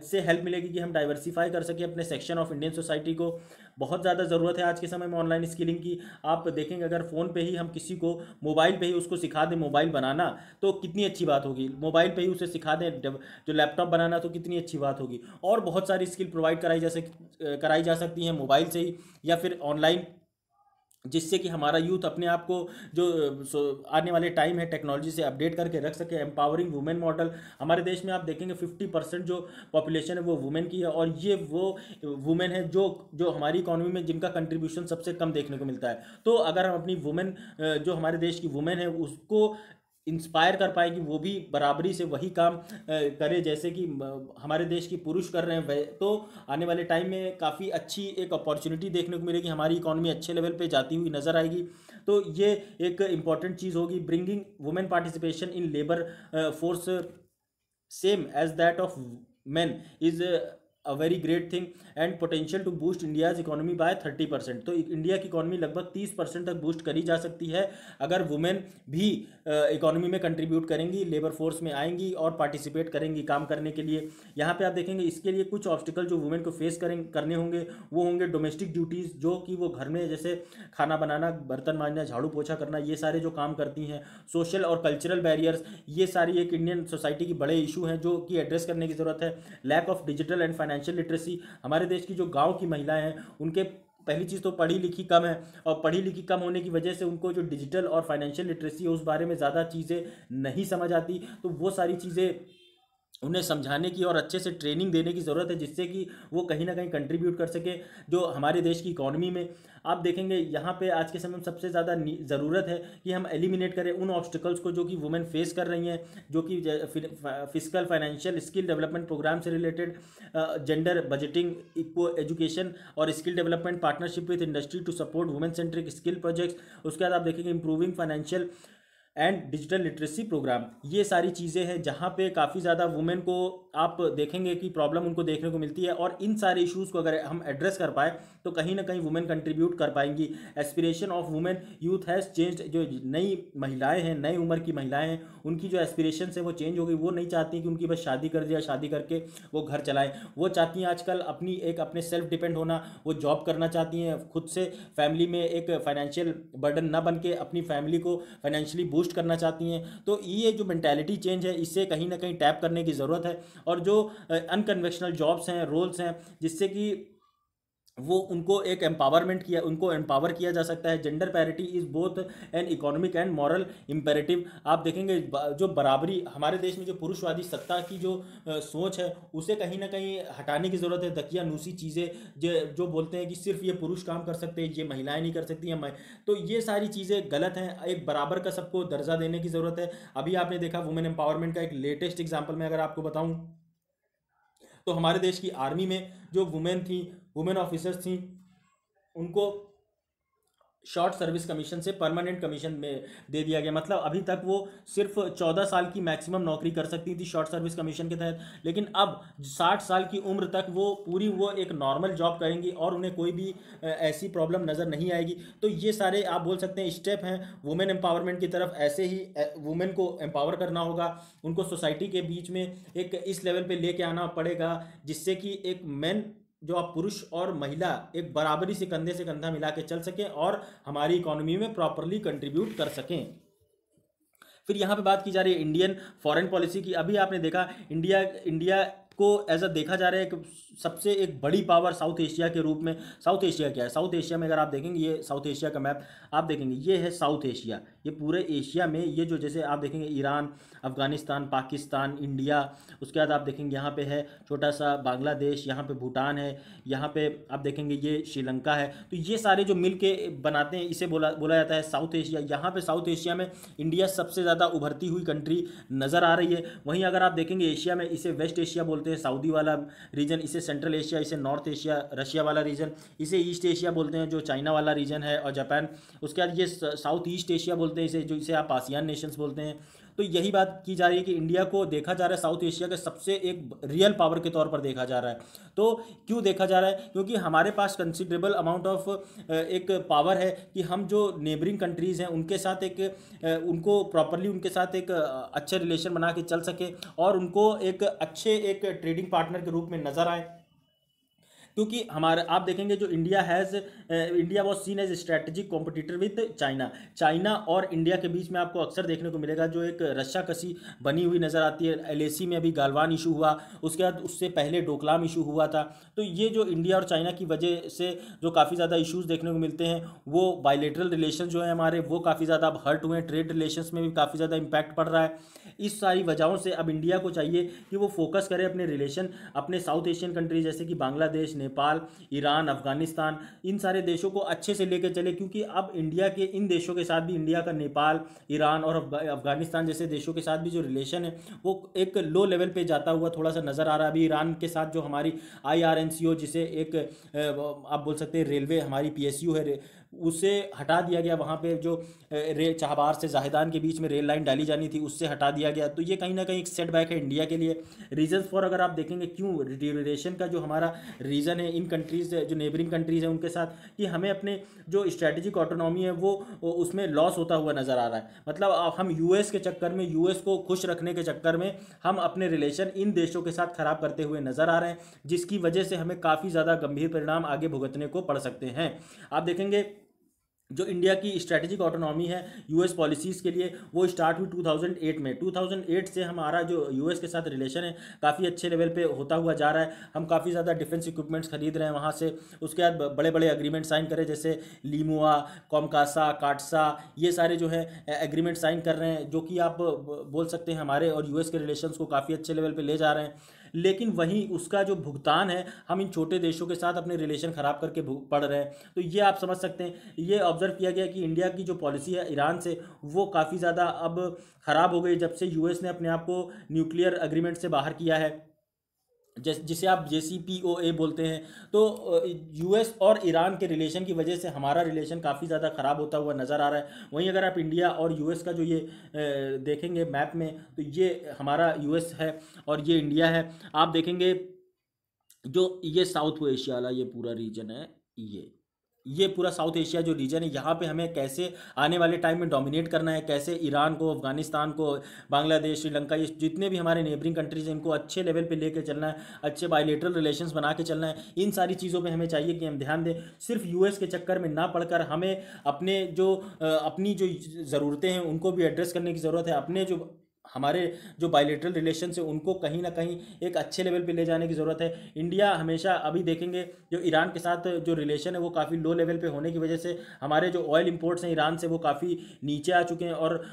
से हेल्प मिलेगी कि हम डाइवर्सिफाई कर सकें अपने सेक्शन ऑफ इंडियन सोसाइटी को। बहुत ज़्यादा ज़रूरत है आज के समय में ऑनलाइन स्किलिंग की। आप देखेंगे अगर फ़ोन पे ही हम किसी को मोबाइल पे ही उसको सिखा दें मोबाइल बनाना तो कितनी अच्छी बात होगी, मोबाइल पे ही उसे सिखा दें जो लैपटॉप बनाना तो कितनी अच्छी बात होगी। और बहुत सारी स्किल प्रोवाइड कराई जा सकती हैं मोबाइल से ही या फिर ऑनलाइन, जिससे कि हमारा यूथ अपने आप को जो आने वाले टाइम है टेक्नोलॉजी से अपडेट करके रख सके। एम्पावरिंग वुमेन मॉडल, हमारे देश में आप देखेंगे 50% जो पॉपुलेशन है वो वुमेन की है, और ये वो वुमेन है जो जो हमारी इकोनॉमी में जिनका कंट्रीब्यूशन सबसे कम देखने को मिलता है। तो अगर हम अपनी वुमेन जो हमारे देश की वुमेन है उसको इंस्पायर कर पाए कि वो भी बराबरी से वही काम करे जैसे कि हमारे देश की पुरुष कर रहे हैं। वह तो आने वाले टाइम में काफ़ी अच्छी एक अपॉर्चुनिटी देखने को मिलेगी, हमारी इकॉनमी अच्छे लेवल पे जाती हुई नज़र आएगी। तो ये एक इम्पॉर्टेंट चीज़ होगी, bringing women participation in labour force same as that of men is a very great thing and potential to boost India's economy by 30%। तो इंडिया की इकोनॉमी लगभग 30% तक बूस्ट करी जा सकती है अगर वुमेन भी इकोनॉमी में कंट्रीब्यूट करेंगी, लेबर फोर्स में आएंगी और पार्टिसिपेट करेंगी काम करने के लिए। यहाँ पे आप देखेंगे इसके लिए कुछ ऑब्स्टिकल जो वुमेन को फेस करने होंगे वो होंगे डोमेस्टिक ड्यूटीज़, जो कि वो घर में जैसे खाना बनाना, बर्तन मांजना, झाड़ू पोछा करना, ये सारे जो काम करती हैं। सोशल और कल्चरल बैरियर्स, ये सारी एक इंडियन सोसाइटी की बड़े इशू हैं जो कि एड्रेस करने की ज़रूरत है। Lack of digital and financial literacy, हमारे देश की जो गांव की महिलाएं हैं उनके पहली चीज़ तो पढ़ी लिखी कम है, और पढ़ी लिखी कम होने की वजह से उनको जो डिजिटल और फाइनेंशियल लिटरेसी है उस बारे में ज़्यादा चीज़ें नहीं समझ आती। तो वो सारी चीज़ें उन्हें समझाने की और अच्छे से ट्रेनिंग देने की ज़रूरत है जिससे कि वो कहीं ना कहीं कंट्रीब्यूट कर सके जो हमारे देश की इकॉनमी में। आप देखेंगे यहाँ पे आज के समय में सबसे ज़्यादा ज़रूरत है कि हम एलिमिनेट करें उन ऑब्स्टिकल्स को जो कि वुमेन फेस कर रही हैं, जो कि physical financial skill development programme से related, gender budgeting, eco education और skill development, partnership with industry to support women centric skill projects. उसके बाद आप देखेंगे improving financial and digital literacy programme. ये सारी चीज़ें हैं जहाँ पे काफ़ी ज़्यादा वुमेन को आप देखेंगे कि प्रॉब्लम उनको देखने को मिलती है, और इन सारे इश्यूज़ को अगर हम एड्रेस कर पाए तो कहीं ना कहीं वुमेन कंट्रीब्यूट कर पाएंगी। Aspiration of women youth has changed, जो नई महिलाएं हैं, नई उम्र की महिलाएं हैं, उनकी जो एस्पिरेशन है वो चेंज हो गई। वो नहीं चाहती कि उनकी बस शादी कर दिया, शादी करके वो घर चलाएं। वो चाहती हैं आजकल अपने सेल्फ डिपेंड होना, वो जॉब करना चाहती हैं, खुद से फैमिली में एक फाइनेंशियल बर्डन ना बन के अपनी फैमिली को फाइनेंशियली बूस्ट करना चाहती हैं। तो ये जो मेंटालिटी चेंज है इससे कहीं ना कहीं टैप करने की ज़रूरत है, और जो अनकन्वेंशनल जॉब्स हैं, रोल्स हैं, जिससे कि वो उनको एम्पावर किया जा सकता है। Gender parity is both an economic and moral imperative. आप देखेंगे जो बराबरी हमारे देश में जो पुरुषवादी सत्ता की जो सोच है उसे कहीं ना कहीं हटाने की ज़रूरत है। दकियानूसी चीज़ें जो बोलते हैं कि सिर्फ ये पुरुष काम कर सकते हैं, ये महिलाएं नहीं कर सकती हैं, तो ये सारी चीज़ें गलत हैं। एक बराबर का सबको दर्जा देने की ज़रूरत है। अभी आपने देखा वुमेन एम्पावरमेंट का एक लेटेस्ट एग्जाम्पल मैं अगर आपको बताऊं तो हमारे देश की आर्मी में जो वुमेन ऑफिसर्स थी, उनको शॉर्ट सर्विस कमीशन से परमानेंट कमीशन में दे दिया गया। मतलब अभी तक वो सिर्फ 14 साल की मैक्सिमम नौकरी कर सकती थी शॉर्ट सर्विस कमीशन के तहत, लेकिन अब 60 साल की उम्र तक वो एक नॉर्मल जॉब करेंगी और उन्हें कोई भी ऐसी प्रॉब्लम नज़र नहीं आएगी। तो ये सारे आप बोल सकते हैं स्टेप हैं वुमेन एम्पावरमेंट की तरफ। ऐसे ही वुमेन को एम्पावर करना होगा, उनको सोसाइटी के बीच में एक इस लेवल पे लेके आना पड़ेगा जिससे कि एक मैन जो आप पुरुष और महिला एक बराबरी से कंधा मिला के चल सकें और हमारी इकोनॉमी में प्रॉपरली कंट्रीब्यूट कर सकें। फिर यहाँ पे बात की जा रही है इंडियन फॉरेन पॉलिसी की। अभी आपने देखा इंडिया को एज अ देखा जा रहा है कि सबसे एक बड़ी पावर साउथ एशिया के रूप में। साउथ एशिया क्या है? साउथ एशिया में अगर आप देखेंगे, ये साउथ एशिया का मैप आप देखेंगे, ये है साउथ एशिया। ये पूरे एशिया में ये जो जैसे आप देखेंगे ईरान, अफगानिस्तान, पाकिस्तान, इंडिया, उसके बाद आप देखेंगे यहाँ पे है छोटा सा बांग्लादेश, यहाँ पे भूटान है, यहाँ पे आप देखेंगे ये श्रीलंका है। तो ये सारे जो मिल के बनाते हैं इसे बोला जाता है साउथ एशिया। यहाँ पे साउथ एशिया में इंडिया सबसे ज़्यादा उभरती हुई कंट्री नज़र आ रही है। वहीं अगर आप देखेंगे एशिया में इसे वेस्ट एशिया बोलते हैं, सऊदी वाला रीजन, इसे सेंट्रल एशिया, इसे नॉर्थ एशिया रशिया वाला रीजन, इसे ईस्ट एशिया बोलते हैं जो चाइना वाला रीजन है और जापान। उसके बाद ये साउथ ईस्ट एशिया बोलते हैं इसे आप आसियान नेशंस बोलते हैं। तो यही बात की जा रही है कि इंडिया को देखा जा रहा है साउथ एशिया के सबसे एक रियल पावर के तौर पर देखा जा रहा है। तो क्यों देखा जा रहा है? क्योंकि हमारे पास कंसिडरेबल अमाउंट ऑफ एक पावर है कि हम जो नेबरिंग कंट्रीज़ हैं उनके साथ उनको प्रॉपरली उनके साथ एक अच्छे रिलेशन बना के चल सके और उनको एक अच्छे एक ट्रेडिंग पार्टनर के रूप में नज़र आए। क्योंकि हमारा आप देखेंगे जो India was seen as strategic competitor with China और इंडिया के बीच में आपको अक्सर देखने को मिलेगा जो एक रस्साकसी बनी हुई नज़र आती है। एलएसी में अभी गालवान इशू हुआ, उसके बाद उससे पहले डोकलाम इशू हुआ था। तो ये जो इंडिया और चाइना की वजह से जो काफ़ी ज़्यादा इशूज़ देखने को मिलते हैं, वो बायलेटरल रिलेशन जो है हमारे वो काफ़ी ज़्यादा अब हर्ट हुए हैं। ट्रेड रिलेशंस में भी काफ़ी ज़्यादा इम्पैक्ट पड़ रहा है। इस सारी वजहों से अब इंडिया को चाहिए कि वो फोकस करे अपने रिलेशन अपने साउथ एशियन कंट्री जैसे कि बांग्लादेश, नेपाल, ईरान, अफगानिस्तान, इन सारे देशों को अच्छे से लेकर चले, क्योंकि अब इंडिया के इन देशों के साथ भी, इंडिया का नेपाल, ईरान और अफगानिस्तान जैसे देशों के साथ भी जो रिलेशन है वो एक लो लेवल पे जाता हुआ थोड़ा सा नज़र आ रहा है। अभी ईरान के साथ जो हमारी IRNCO, जिसे एक आप बोल सकते हैं रेलवे हमारी PSU है, उसे हटा दिया गया। वहाँ पे जो चाहबार से जाहिदान के बीच में रेल लाइन डाली जानी थी उससे हटा दिया गया। तो ये कहीं ना कहीं एक सेटबैक है इंडिया के लिए। रीजंस फॉर अगर आप देखेंगे क्यों डिटेरियोरेशन का जो हमारा रीज़न है इन कंट्रीज़, जो नेबरिंग कंट्रीज़ हैं उनके साथ, कि हमें अपने जो स्ट्रेटेजिक ऑटोनॉमी है वो उसमें लॉस होता हुआ नज़र आ रहा है। मतलब अब हम US के चक्कर में, US को खुश रखने के चक्कर में हम अपने रिलेशन इन देशों के साथ ख़राब करते हुए नज़र आ रहे हैं, जिसकी वजह से हमें काफ़ी ज़्यादा गंभीर परिणाम आगे भुगतने को पड़ सकते हैं। आप देखेंगे जो इंडिया की स्ट्रैटेजिक ऑटोनॉमी है US पॉलिसीज़ के लिए, वो स्टार्ट हुई 2008 में। 2008 से हमारा जो US के साथ रिलेशन है काफ़ी अच्छे लेवल पे होता हुआ जा रहा है। हम काफ़ी ज़्यादा डिफेंस इक्विपमेंट्स खरीद रहे हैं वहाँ से। उसके बाद बड़े बड़े एग्रीमेंट साइन करें, जैसे लीमुआ, कॉमकासा, काटसा, ये सारे जो है एग्रीमेंट साइन कर रहे हैं, जो कि आप बोल सकते हैं हमारे और US के रिलेशंस को काफ़ी अच्छे लेवल पे ले जा रहे हैं। लेकिन वहीं उसका जो भुगतान है हम इन छोटे देशों के साथ अपने रिलेशन ख़राब करके पड़ रहे हैं। तो ये आप समझ सकते हैं, ये ऑब्जर्व किया गया कि इंडिया की जो पॉलिसी है ईरान से, वो काफ़ी ज़्यादा अब ख़राब हो गई जब से US ने अपने आप को न्यूक्लियर एग्रीमेंट से बाहर किया है, जिसे आप JCPOA बोलते हैं। तो US और ईरान के रिलेशन की वजह से हमारा रिलेशन काफ़ी ज़्यादा ख़राब होता हुआ नज़र आ रहा है। वहीं अगर आप इंडिया और US का जो ये देखेंगे मैप में, तो ये हमारा US है और ये इंडिया है। आप देखेंगे जो ये साउथ एशिया वाला ये पूरा रीजन है, ये पूरा साउथ एशिया जो रीजन है, यहाँ पे हमें कैसे आने वाले टाइम में डोमिनेट करना है, कैसे ईरान को, अफगानिस्तान को, बांग्लादेश, श्रीलंका, ये जितने भी हमारे नेबरिंग कंट्रीज हैं इनको अच्छे लेवल पे लेके चलना है, अच्छे बायलेटरल रिलेशंस बना के चलना है। इन सारी चीज़ों पे हमें चाहिए कि हम ध्यान दें, सिर्फ US के चक्कर में ना पड़कर हमें अपने जो अपनी जो ज़रूरतें हैं उनको भी एड्रेस करने की ज़रूरत है। अपने जो हमारे जो बायलेटरल रिलेशन है उनको कहीं ना कहीं एक अच्छे लेवल पे ले जाने की ज़रूरत है। इंडिया हमेशा, अभी देखेंगे जो ईरान के साथ जो रिलेशन है वो काफ़ी लो लेवल पे होने की वजह से हमारे जो ऑयल इंपोर्ट्स हैं ईरान से वो काफ़ी नीचे आ चुके हैं, और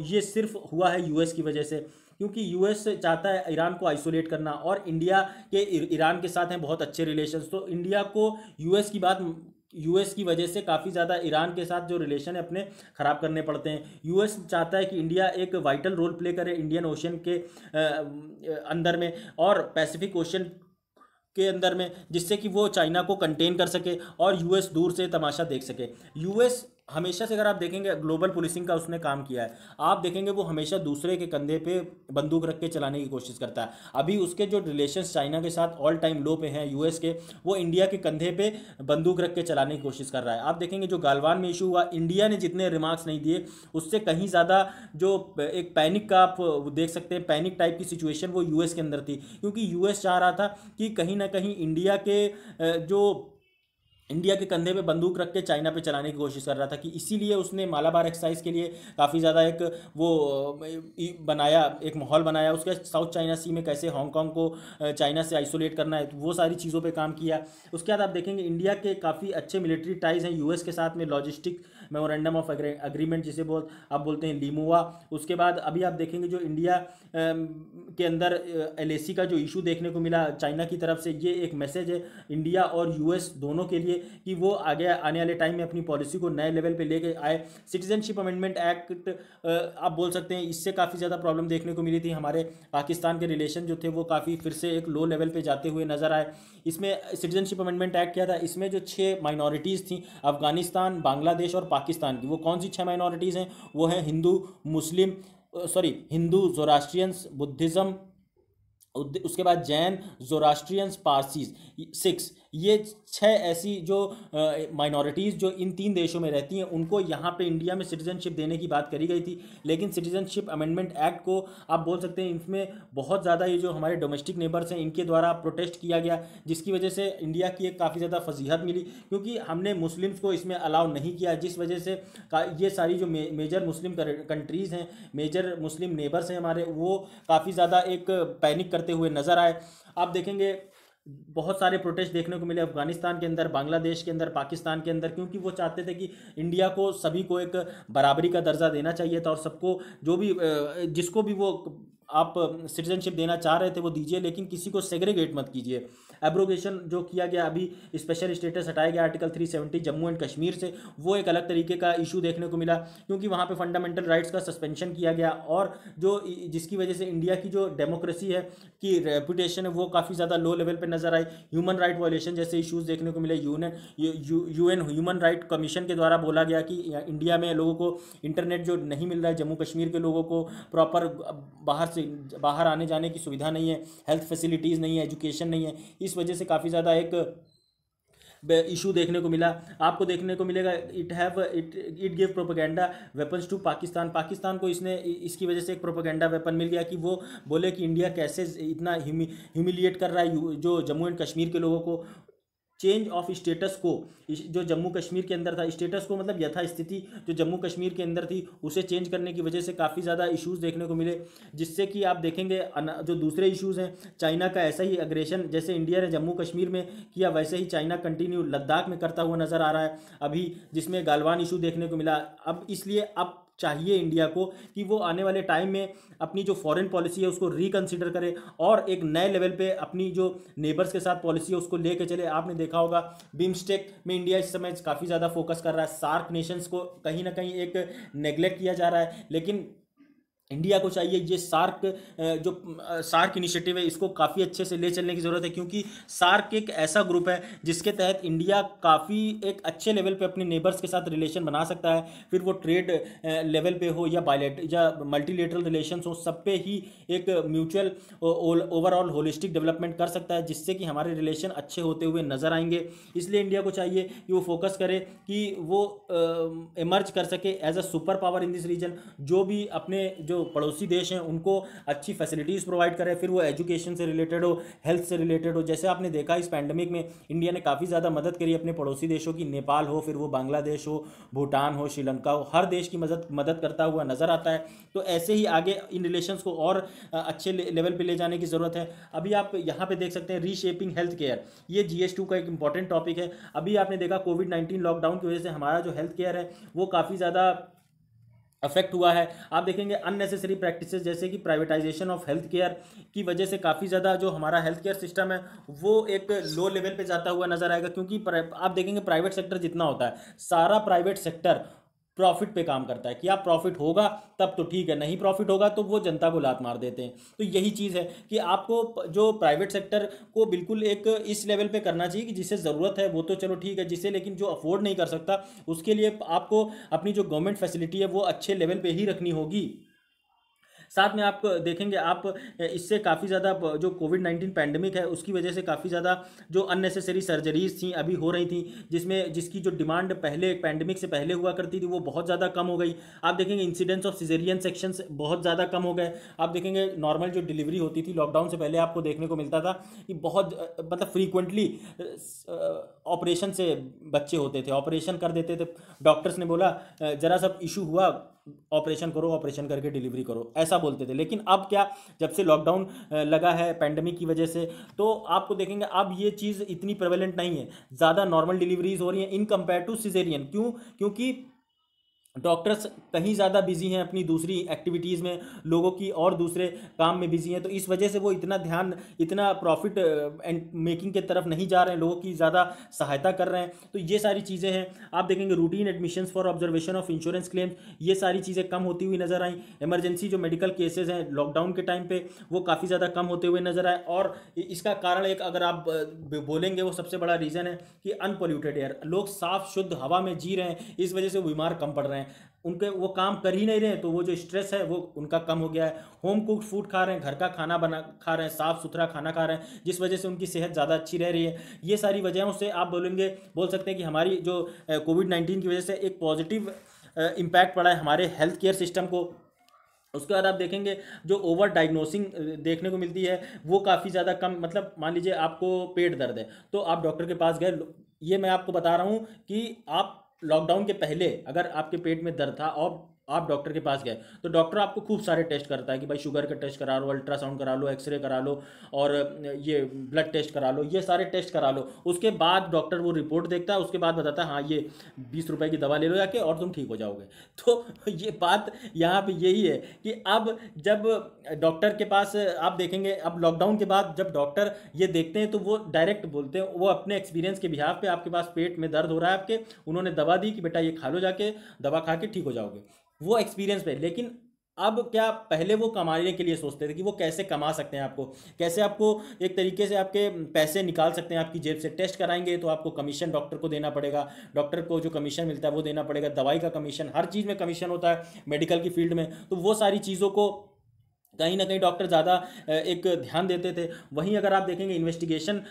ये सिर्फ हुआ है US की वजह से, क्योंकि US चाहता है ईरान को आइसोलेट करना, और इंडिया के ईरान के साथ हैं बहुत अच्छे रिलेशंस। तो इंडिया को US की वजह से काफ़ी ज़्यादा ईरान के साथ जो रिलेशन है अपने ख़राब करने पड़ते हैं। US चाहता है कि इंडिया एक वाइटल रोल प्ले करे इंडियन ओशन के अंदर में और पैसिफिक ओशन के अंदर में, जिससे कि वो चाइना को कंटेन कर सके और US दूर से तमाशा देख सके। US हमेशा से, अगर आप देखेंगे, ग्लोबल पुलिसिंग का उसने काम किया है। आप देखेंगे वो हमेशा दूसरे के कंधे पे बंदूक रख के चलाने की कोशिश करता है। अभी उसके जो रिलेशंस चाइना के साथ ऑल टाइम लो पे हैं US के, वो इंडिया के कंधे पे बंदूक रख के चलाने की कोशिश कर रहा है। आप देखेंगे जो गालवान में इशू हुआ, इंडिया ने जितने रिमार्क्स नहीं दिए उससे कहीं ज़्यादा जो एक पैनिक का आप देख सकते हैं, पैनिक टाइप की सिचुएशन वो US के अंदर थी, क्योंकि US चाह रहा था कि कहीं ना कहीं इंडिया के कंधे पे बंदूक रख के चाइना पे चलाने की कोशिश कर रहा था, कि इसीलिए उसने मालाबार एक्सरसाइज के लिए काफ़ी ज़्यादा एक वो बनाया, एक माहौल बनाया। उसके साउथ चाइना सी में कैसे हांगकांग को चाइना से आइसोलेट करना है, वो सारी चीज़ों पे काम किया। उसके बाद आप देखेंगे इंडिया के काफ़ी अच्छे मिलिट्री टाइज हैं US के साथ में, लॉजिस्टिक मेमोरेंडम ऑफ एग्रीमेंट जिसे आप बोलते हैं लीमुआ। उसके बाद अभी आप देखेंगे जो इंडिया के अंदर LAC का जो इशू देखने को मिला चाइना की तरफ से, ये एक मैसेज है इंडिया और US दोनों के लिए कि वो आगे आने वाले टाइम में अपनी पॉलिसी को नए लेवल पे लेके आए। सिटीजनशिप अमेंडमेंट एक्ट आप बोल सकते हैं, इससे काफ़ी ज़्यादा प्रॉब्लम देखने को मिली थी। हमारे पाकिस्तान के रिलेशन जो थे वो काफ़ी फिर से एक लो लेवल पे जाते हुए नजर आए। इसमें सिटीजनशिप अमेंडमेंट एक्ट क्या था, इसमें जो 6 माइनॉरिटीज़ थी अफगानिस्तान, बांग्लादेश और पाकिस्तान की, वो कौन सी 6 माइनॉरिटीज़ हैं, वो हैं हिंदू, ज़ोरास्ट्रियंस, बुद्धिज़्म, उसके बाद जैन, ज़ोरास्ट्रियंस, पारसीज, 6, ये 6 ऐसी जो माइनॉरिटीज़ जो इन 3 देशों में रहती हैं उनको यहाँ पे इंडिया में सिटीजनशिप देने की बात करी गई थी। लेकिन सिटीजनशिप अमेंडमेंट एक्ट को आप बोल सकते हैं इसमें बहुत ज़्यादा ये जो हमारे डोमेस्टिक नेबर्स हैं इनके द्वारा प्रोटेस्ट किया गया, जिसकी वजह से इंडिया की एक काफ़ी ज़्यादा फजीहत मिली, क्योंकि हमने मुस्लिम्स को इसमें अलाउ नहीं किया, जिस वजह से ये सारी जो मेजर मुस्लिम कंट्रीज़ हैं, मेजर मुस्लिम नेबर्स हैं हमारे, वो काफ़ी ज़्यादा एक पैनिक करते हुए नज़र आए। आप देखेंगे बहुत सारे प्रोटेस्ट देखने को मिले अफगानिस्तान के अंदर, बांग्लादेश के अंदर, पाकिस्तान के अंदर, क्योंकि वो चाहते थे कि इंडिया को सभी को एक बराबरी का दर्जा देना चाहिए था, और सबको जो भी जिसको भी वो आप सिटीजनशिप देना चाह रहे थे वो दीजिए, लेकिन किसी को सेग्रीगेट मत कीजिए। एब्रोगेशन जो किया गया, अभी स्पेशल स्टेटस हटाया गया आर्टिकल 370 जम्मू एंड कश्मीर से, वो एक अलग तरीके का इशू देखने को मिला, क्योंकि वहाँ पे फंडामेंटल राइट्स का सस्पेंशन किया गया, और जो जिसकी वजह से इंडिया की जो डेमोक्रेसी है की रेपुटेशन है वो काफ़ी ज़्यादा लो लेवल पे नजर आई। ह्यूमन राइट वायलेशन जैसे इश्यूज देखने को मिले। यूएन ह्यूमन राइट कमीशन के द्वारा बोला गया कि इंडिया में लोगों को इंटरनेट जो नहीं मिल रहा है, जम्मू कश्मीर के लोगों को प्रॉपर बाहर आने जाने की सुविधा नहीं है, हेल्थ फैसिलिटीज़ नहीं है, एजुकेशन नहीं है, इस वजह से काफ़ी ज़्यादा एक इशू देखने को मिला। आपको देखने को मिलेगा it give propaganda weapons to Pakistan. Pakistan को इसकी वजह से एक प्रोपेगेंडा वेपन मिल गया कि वो बोले कि इंडिया कैसे इतना ह्यूमिलिएट कर रहा है जो जम्मू एंड कश्मीर के लोगों को। चेंज ऑफ स्टेटस को, जो जम्मू कश्मीर के अंदर था, स्टेटस को मतलब यथास्थिति जो जम्मू कश्मीर के अंदर थी उसे चेंज करने की वजह से काफ़ी ज़्यादा इश्यूज देखने को मिले, जिससे कि आप देखेंगे जो दूसरे इश्यूज हैं, चाइना का ऐसा ही अग्रेशन जैसे इंडिया ने जम्मू कश्मीर में किया वैसे ही चाइना कंटिन्यू लद्दाख में करता हुआ नज़र आ रहा है अभी, जिसमें गालवान इशू देखने को मिला। अब इसलिए अब चाहिए इंडिया को कि वो आने वाले टाइम में अपनी जो फॉरेन पॉलिसी है उसको रिकंसिडर करे और एक नए लेवल पे अपनी जो नेबर्स के साथ पॉलिसी है उसको लेके चले। आपने देखा होगा बिम्स्टेक में इंडिया इस समय काफ़ी ज़्यादा फोकस कर रहा है, सार्क नेशंस को कहीं ना कहीं एक नेग्लेक्ट किया जा रहा है, लेकिन इंडिया को चाहिए ये जो सार्क इनिशिएटिव है इसको काफ़ी अच्छे से ले चलने की ज़रूरत है, क्योंकि सार्क एक ऐसा ग्रुप है जिसके तहत इंडिया काफ़ी एक अच्छे लेवल पे अपने नेबर्स के साथ रिलेशन बना सकता है, फिर वो ट्रेड लेवल पे हो या मल्टीलेटरल रिलेशन हो, सब पे ही एक म्यूचुअल ओवरऑल होलिस्टिक डेवलपमेंट कर सकता है, जिससे कि हमारे रिलेशन अच्छे होते हुए नज़र आएंगे। इसलिए इंडिया को चाहिए कि वो फोकस करे कि वो इमर्ज कर सके as a super power in this region, जो भी अपने जो पड़ोसी देश हैं उनको अच्छी फैसिलिटीज़ प्रोवाइड करें, फिर वो एजुकेशन से रिलेटेड हो, हेल्थ से रिलेटेड हो। जैसे आपने देखा इस पैंडमिक में इंडिया ने काफ़ी ज़्यादा मदद करी अपने पड़ोसी देशों की, नेपाल हो, फिर वो बांग्लादेश हो, भूटान हो, श्रीलंका हो, हर देश की मदद करता हुआ नज़र आता है। तो ऐसे ही आगे इन रिलेशंस को और अच्छे लेवल पे ले जाने की ज़रूरत है। अभी आप यहाँ पे देख सकते हैं रीशेपिंग हेल्थ केयर, ये GS2 का एक इंपॉर्टेंट टॉपिक है। अभी आपने देखा कोविड-19 लॉकडाउन की वजह से हमारा जो हेल्थ केयर है वो काफ़ी ज़्यादा अफेक्ट हुआ है। आप देखेंगे अननेसेसरी प्रैक्टिसेस जैसे कि प्राइवेटाइजेशन ऑफ हेल्थ केयर की वजह से काफ़ी ज़्यादा जो हमारा हेल्थ केयर सिस्टम है वो एक लो लेवल पे जाता हुआ नजर आएगा, क्योंकि आप देखेंगे प्राइवेट सेक्टर जितना होता है, सारा प्राइवेट सेक्टर प्रॉफिट पे काम करता है कि आप प्रॉफिट होगा तब तो ठीक है, नहीं प्रॉफिट होगा तो वो जनता को लात मार देते हैं। तो यही चीज़ है कि आपको जो प्राइवेट सेक्टर को बिल्कुल एक इस लेवल पे करना चाहिए कि जिसे ज़रूरत है वो तो चलो ठीक है, जिसे लेकिन जो अफोर्ड नहीं कर सकता उसके लिए आपको अपनी जो गवर्नमेंट फैसिलिटी है वो अच्छे लेवल पे ही रखनी होगी। साथ में आप देखेंगे आप इससे काफ़ी ज़्यादा जो कोविड-19 पैंडमिक है उसकी वजह से काफ़ी ज़्यादा जो अननेसेसरी सर्जरीज थी अभी हो रही थी, जिसकी जो डिमांड पहले पैंडमिक से पहले हुआ करती थी वो बहुत ज़्यादा कम हो गई। आप देखेंगे इंसिडेंस ऑफ सिजेरियन सेक्शंस बहुत ज़्यादा कम हो गए। आप देखेंगे नॉर्मल जो डिलीवरी होती थी लॉकडाउन से पहले आपको देखने को मिलता था कि बहुत मतलब फ्रीक्वेंटली ऑपरेशन से बच्चे होते थे, ऑपरेशन कर देते थे। डॉक्टर्स ने बोला जरा सा इशू हुआ ऑपरेशन करो, ऑपरेशन करके डिलीवरी करो, ऐसा बोलते थे। लेकिन अब क्या, जब से लॉकडाउन लगा है पैंडमिक की वजह से, तो आपको देखेंगे अब ये चीज़ इतनी प्रेवलेंट नहीं है, ज़्यादा नॉर्मल डिलीवरीज हो रही हैं इन कंपेयर टू सिजेरियन। क्यों? क्योंकि डॉक्टर्स कहीं ज़्यादा बिजी हैं अपनी दूसरी एक्टिविटीज़ में, लोगों की और दूसरे काम में बिजी हैं, तो इस वजह से वो इतना प्रॉफिट एंड मेकिंग के तरफ नहीं जा रहे हैं, लोगों की ज़्यादा सहायता कर रहे हैं। तो ये सारी चीज़ें हैं। आप देखेंगे routine admissions for observation of insurance claims, ये सारी चीज़ें कम होती हुई नजर आई। इमरजेंसी जो मेडिकल केसेज हैं लॉकडाउन के टाइम पे वो काफ़ी ज़्यादा कम होते हुए नजर आए, और इसका कारण एक अगर आप बोलेंगे वो सबसे बड़ा रीज़न है कि अनपोल्यूटेड एयर, लोग साफ शुद्ध हवा में जी रहे हैं, इस वजह से वो बीमार कम पड़ रहे हैं। उनके वो काम कर ही नहीं रहे, तो वो जो स्ट्रेस है वो उनका कम हो गया है। होम कुक्ड फूड खा रहे हैं, घर का खाना बना खा रहे हैं, साफ सुथरा खाना खा रहे हैं, जिस वजह से उनकी सेहत ज़्यादा अच्छी रह रही है। ये सारी वजहों से आप बोल सकते हैं कि हमारी जो कोविड-19 की वजह से एक पॉजिटिव इम्पैक्ट पड़ा है हमारे हेल्थ केयर सिस्टम को। उसके बाद आप देखेंगे जो ओवर डायग्नोसिंग देखने को मिलती है वो काफ़ी ज़्यादा कम, मतलब मान लीजिए आपको पेट दर्द है तो आप डॉक्टर के पास गए। ये मैं आपको बता रहा हूँ कि आप लॉकडाउन के पहले अगर आपके पेट में दर्द था और आप डॉक्टर के पास गए तो डॉक्टर आपको खूब सारे टेस्ट करता है कि भाई शुगर का टेस्ट करा लो, अल्ट्रासाउंड करा लो, एक्सरे करा लो, और ये ब्लड टेस्ट करा लो, ये सारे टेस्ट करा लो। उसके बाद डॉक्टर वो रिपोर्ट देखता है, उसके बाद बताता है हाँ ये 20 रुपए की दवा ले लो जाके और तुम ठीक हो जाओगे। तो ये बात यहाँ पे यही है कि अब जब डॉक्टर के पास आप देखेंगे, अब लॉकडाउन के बाद जब डॉक्टर ये देखते हैं तो वो डायरेक्ट बोलते हैं, वो अपने एक्सपीरियंस के बिहाफ पे, आपके पास पेट में दर्द हो रहा है आपके, उन्होंने दवा दी कि बेटा ये खा लो जाके, दवा खा के ठीक हो जाओगे, वो एक्सपीरियंस पे। लेकिन अब क्या, पहले वो कमाने के लिए सोचते थे कि वो कैसे कमा सकते हैं आपको, कैसे आपको एक तरीके से आपके पैसे निकाल सकते हैं आपकी जेब से। टेस्ट कराएंगे तो आपको कमीशन डॉक्टर को देना पड़ेगा, डॉक्टर को जो कमीशन मिलता है वो देना पड़ेगा, दवाई का कमीशन, हर चीज़ में कमीशन होता है मेडिकल की फील्ड में। तो वो सारी चीज़ों को कहीं ना कहीं डॉक्टर ज़्यादा एक ध्यान देते थे। वहीं अगर आप देखेंगे इन्वेस्टिगेशन,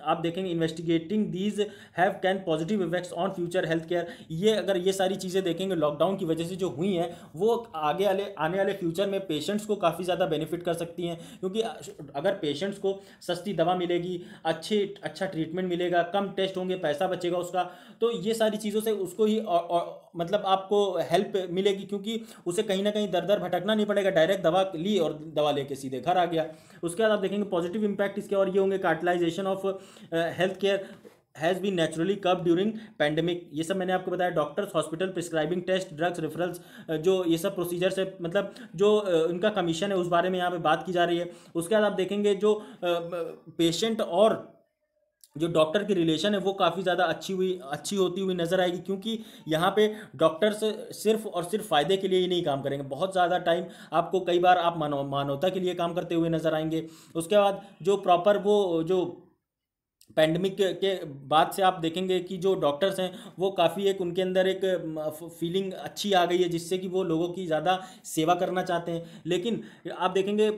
आप देखेंगे investigating these have can positive effects on future health care. ये अगर ये सारी चीज़ें देखेंगे लॉकडाउन की वजह से जो हुई हैं, वो आगे आने वाले फ्यूचर में पेशेंट्स को काफ़ी ज़्यादा बेनिफिट कर सकती हैं। क्योंकि अगर पेशेंट्स को सस्ती दवा मिलेगी, अच्छा ट्रीटमेंट मिलेगा, कम टेस्ट होंगे, पैसा बचेगा उसका, तो ये सारी चीज़ों से उसको ही मतलब आपको हेल्प मिलेगी, क्योंकि उसे कहीं ना कहीं दर दर भटकना नहीं पड़ेगा, डायरेक्ट दवा ली और दवा लेके सीधे घर आ गया। उसके बाद आप देखेंगे पॉजिटिव इंपैक्ट इसके और ये होंगे, cartelisation of health care has been naturally curb during pandemic. ये सब मैंने आपको बताया। Doctors, hospital, prescribing test, drugs, referrals, जो ये सब प्रोसीजर्स है, मतलब जो उनका कमीशन है उस बारे में यहाँ पे बात की जा रही है। उसके बाद आप देखेंगे जो पेशेंट और जो डॉक्टर की रिलेशन है वो काफ़ी ज़्यादा अच्छी होती हुई नज़र आएगी, क्योंकि यहाँ पे डॉक्टर्स सिर्फ और सिर्फ फ़ायदे के लिए ही नहीं काम करेंगे, बहुत ज़्यादा टाइम आपको, कई बार आप मानवता के लिए काम करते हुए नज़र आएंगे। उसके बाद जो प्रॉपर वो जो पैंडमिक के बाद से आप देखेंगे कि जो डॉक्टर्स हैं वो काफ़ी एक उनके अंदर एक फीलिंग अच्छी आ गई है, जिससे कि वो लोगों की ज़्यादा सेवा करना चाहते हैं। लेकिन आप देखेंगे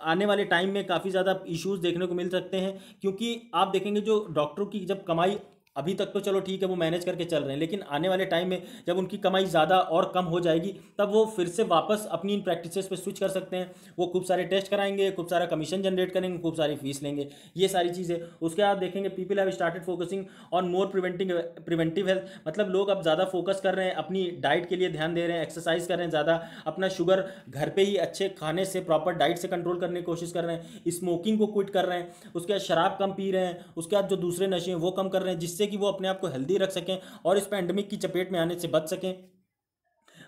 आने वाले टाइम में काफ़ी ज़्यादा इश्यूज देखने को मिल सकते हैं, क्योंकि आप देखेंगे जो डॉक्टरों की जब कमाई, अभी तक तो चलो ठीक है वो मैनेज करके चल रहे हैं, लेकिन आने वाले टाइम में जब उनकी कमाई ज़्यादा और कम हो जाएगी तब वो फिर से वापस अपनी इन प्रैक्टिसेस पे स्विच कर सकते हैं। वो खूब सारे टेस्ट कराएंगे, खूब सारा कमीशन जनरेट करेंगे, खूब सारी फीस लेंगे, ये सारी चीज़ें। उसके बाद देखेंगे people have started focusing on more preventive health, मतलब लोग अब ज़्यादा फोकस कर रहे हैं, अपनी डाइट के लिए ध्यान दे रहे हैं, एक्सरसाइज कर रहे हैं ज़्यादा, अपना शुगर घर पर ही अच्छे खाने से, प्रॉपर डाइट से कंट्रोल करने की कोशिश कर रहे हैं, स्मोकिंग को क्विट कर रहे हैं, उसके बाद शराब कम पी रहे हैं, उसके बाद जो दूसरे नशे हैं वो कम कर रहे हैं, जिससे कि वो अपने आप को हेल्दी रख सकें और इस पैंडमिक की चपेट में आने से बच सकें।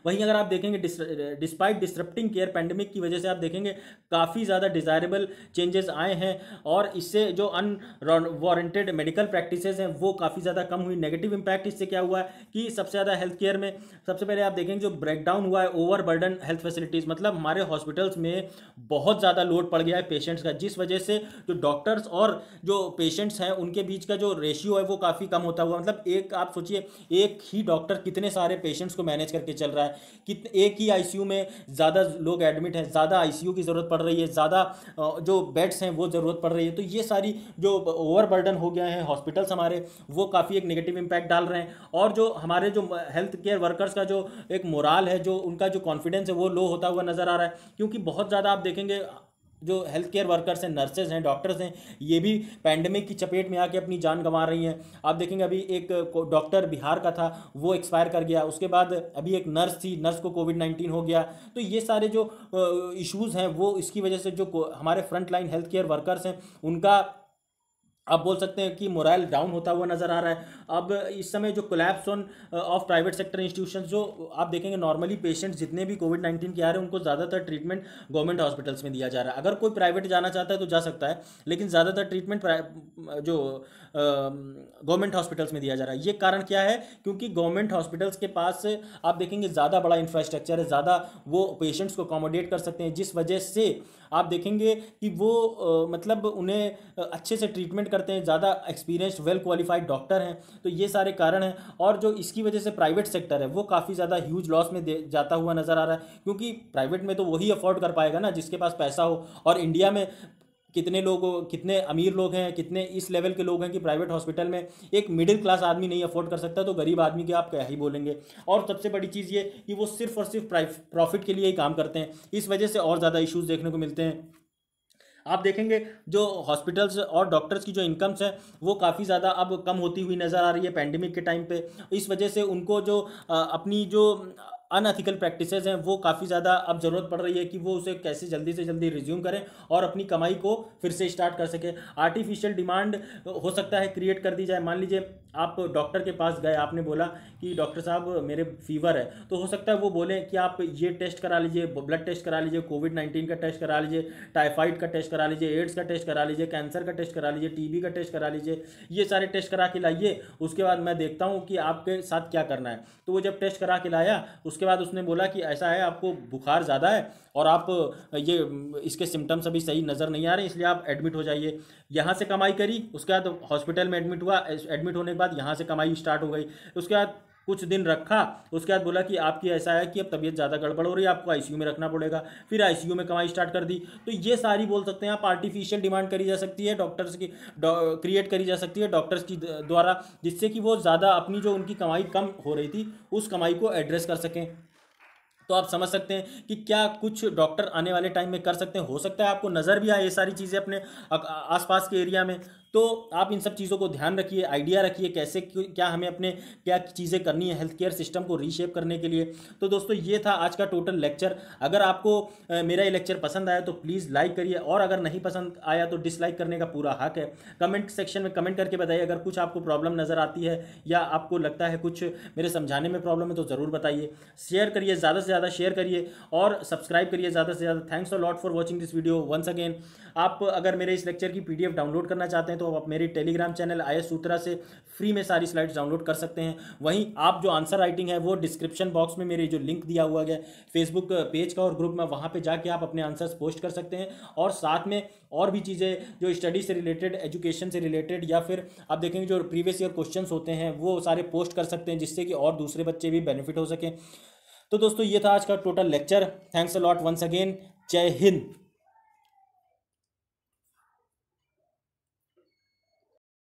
वहीं अगर आप देखेंगे डिस्पाइट डिसरप्टिंग केयर, पैंडमिक की वजह से आप देखेंगे काफ़ी ज़्यादा डिज़ायरेबल चेंजेस आए हैं, और इससे जो अनवारंटेड मेडिकल प्रैक्टिसेस हैं वो काफ़ी ज़्यादा कम हुई। नेगेटिव इंपैक्ट इससे क्या हुआ है कि सबसे ज़्यादा हेल्थ केयर में सबसे पहले आप देखेंगे जो ब्रेकडाउन हुआ है, ओवर बर्डन हेल्थ फैसिलिटीज़, मतलब हमारे हॉस्पिटल्स में बहुत ज़्यादा लोड पड़ गया है पेशेंट्स का, जिस वजह से जो डॉक्टर्स और जो पेशेंट्स हैं उनके बीच का जो रेशियो है वो काफ़ी कम होता हुआ, मतलब एक आप सोचिए एक ही डॉक्टर कितने सारे पेशेंट्स को मैनेज करके चल रहा है, कि एक ही आईसीयू में ज़्यादा लोग एडमिट हैं, ज़्यादा आईसीयू की ज़रूरत पड़ रही है, ज़्यादा जो बेड्स हैं वो ज़रूरत पड़ रही है। तो ये सारी जो ओवर बर्डन हो गए हैं हॉस्पिटल्स हमारे, वो काफ़ी एक नेगेटिव इम्पैक्ट डाल रहे हैं। और जो हमारे जो हेल्थ केयर वर्कर्स का जो एक मोराल है, जो उनका जो कॉन्फिडेंस है वो लो होता हुआ नज़र आ रहा है, क्योंकि बहुत ज़्यादा आप देखेंगे जो हेल्थ केयर वर्कर्स हैं, नर्सेज हैं, डॉक्टर्स हैं, ये भी पैंडमिक की चपेट में आके अपनी जान गंवा रही हैं। आप देखेंगे अभी एक डॉक्टर बिहार का था वो एक्सपायर कर गया, उसके बाद अभी एक नर्स थी, नर्स को कोविड-19 हो गया। तो ये सारे जो इश्यूज़ हैं वो इसकी वजह से जो हमारे front line health care workers हैं उनका आप बोल सकते हैं कि मोरल डाउन होता हुआ नज़र आ रहा है। अब इस समय जो collapse on off private sector institutions, जो आप देखेंगे नॉर्मली पेशेंट्स जितने भी कोविड-19 के आ रहे हैं उनको ज़्यादातर ट्रीटमेंट गवर्नमेंट हॉस्पिटल्स में दिया जा रहा है। अगर कोई प्राइवेट जाना चाहता है तो जा सकता है, लेकिन ज़्यादातर ट्रीटमेंट जो गवर्नमेंट हॉस्पिटल्स में दिया जा रहा है। ये कारण क्या है? क्योंकि गवर्नमेंट हॉस्पिटल्स के पास आप देखेंगे ज़्यादा बड़ा इंफ्रास्ट्रक्चर है, ज़्यादा वो पेशेंट्स को अकोमोडेट कर सकते हैं, जिस वजह से आप देखेंगे कि वो मतलब उन्हें अच्छे से ट्रीटमेंट करते हैं, ज़्यादा एक्सपीरियंस्ड वेल क्वालिफाइड डॉक्टर हैं। तो ये सारे कारण हैं, और जो इसकी वजह से प्राइवेट सेक्टर है वो काफ़ी ज़्यादा ह्यूज लॉस में जाता हुआ नज़र आ रहा है, क्योंकि प्राइवेट में तो वही अफोर्ड कर पाएगा ना जिसके पास पैसा हो। और इंडिया में कितने अमीर लोग हैं, कितने इस लेवल के लोग हैं कि प्राइवेट हॉस्पिटल में एक मिडिल क्लास आदमी नहीं अफोर्ड कर सकता, तो गरीब आदमी के आप क्या ही बोलेंगे। और सबसे बड़ी चीज़ ये कि वो सिर्फ और सिर्फ प्रॉफिट के लिए ही काम करते हैं, इस वजह से और ज़्यादा इश्यूज़ देखने को मिलते हैं। आप देखेंगे जो हॉस्पिटल्स और डॉक्टर्स की जो इनकम्स हैं वो काफ़ी ज़्यादा अब कम होती हुई नज़र आ रही है पैंडेमिक के टाइम पे। इस वजह से उनको जो अपनी जो अनएथिकल प्रैक्टिसेस हैं वो काफ़ी ज़्यादा अब ज़रूरत पड़ रही है कि वो उसे कैसे जल्दी से जल्दी रिज्यूम करें और अपनी कमाई को फिर से स्टार्ट कर सकें। आर्टिफिशियल डिमांड हो सकता है क्रिएट कर दी जाए। मान लीजिए आप डॉक्टर के पास गए, आपने बोला कि डॉक्टर साहब मेरे फीवर है, तो हो सकता है वो बोलें कि आप ये टेस्ट करा लीजिए, ब्लड टेस्ट करा लीजिए, कोविड-19 का टेस्ट करा लीजिए, टाइफाइड का टेस्ट करा लीजिए, एड्स का टेस्ट करा लीजिए, कैंसर का टेस्ट करा लीजिए, टीबी का टेस्ट करा लीजिए, ये सारे टेस्ट करा के लाइए, उसके बाद मैं देखता हूँ कि आपके साथ क्या करना है। तो वो जब टेस्ट करा के लाया, उसके बाद उसने बोला कि ऐसा है, आपको बुखार ज़्यादा है और आप ये इसके सिम्टम्स अभी सही नज़र नहीं आ रहे, इसलिए आप एडमिट हो जाइए। यहाँ से कमाई करी, उसके बाद हॉस्पिटल में एडमिट हुआ, एडमिट होने के बाद यहाँ से कमाई स्टार्ट हो गई। उसके बाद कुछ दिन रखा, उसके बाद बोला कि आपकी ऐसा है कि अब तबीयत ज़्यादा गड़बड़ हो रही है, आपको आईसीयू में रखना पड़ेगा, फिर आईसीयू में कमाई स्टार्ट कर दी। तो ये सारी बोल सकते हैं आप आर्टिफिशियल डिमांड करी जा सकती है डॉक्टर्स की, क्रिएट करी जा सकती है डॉक्टर्स की द्वारा, जिससे कि वो ज़्यादा अपनी जो उनकी कमाई कम हो रही थी उस कमाई को एड्रेस कर सकें। तो आप समझ सकते हैं कि क्या कुछ डॉक्टर आने वाले टाइम में कर सकते हैं। हो सकता है आपको नज़र भी आए ये सारी चीज़ें अपने आसपास के एरिया में। तो आप इन सब चीज़ों को ध्यान रखिए, आइडिया रखिए कैसे क्या हमें अपने क्या चीज़ें करनी है हेल्थ केयर सिस्टम को रीशेप करने के लिए। तो दोस्तों ये था आज का टोटल लेक्चर। अगर आपको मेरा ये लेक्चर पसंद आया तो प्लीज़ लाइक करिए, और अगर नहीं पसंद आया तो डिसलाइक करने का पूरा हक है। कमेंट सेक्शन में कमेंट करके बताइए अगर कुछ आपको प्रॉब्लम नज़र आती है या आपको लगता है कुछ मेरे समझाने में प्रॉब्लम है तो ज़रूर बताइए। शेयर करिए, ज़्यादा से ज़्यादा शेयर करिए और सब्सक्राइब करिए ज़्यादा से ज़्यादा। Thanks a lot for watching this video once again. आप अगर मेरे इस लेक्चर की पीडीएफ डाउनलोड करना चाहते हैं तो आप मेरी टेलीग्राम चैनल आईएस सूत्रा से फ्री में सारी स्लाइड्स डाउनलोड कर सकते हैं। वहीं आप जो आंसर राइटिंग है वो डिस्क्रिप्शन बॉक्स में मेरे जो लिंक दिया हुआ है फेसबुक पेज का और ग्रुप में, वहाँ पे जाके आप अपने आंसर्स पोस्ट कर सकते हैं। और साथ में और भी चीज़ें जो स्टडी से रिलेटेड, एजुकेशन से रिलेटेड, या फिर आप देखेंगे जो प्रीवियस ईयर क्वेश्चंस होते हैं वो सारे पोस्ट कर सकते हैं, जिससे कि और दूसरे बच्चे भी बेनिफिट हो सकें। तो दोस्तों ये था आज का total lecture. Thanks a lot once again. जय हिंद।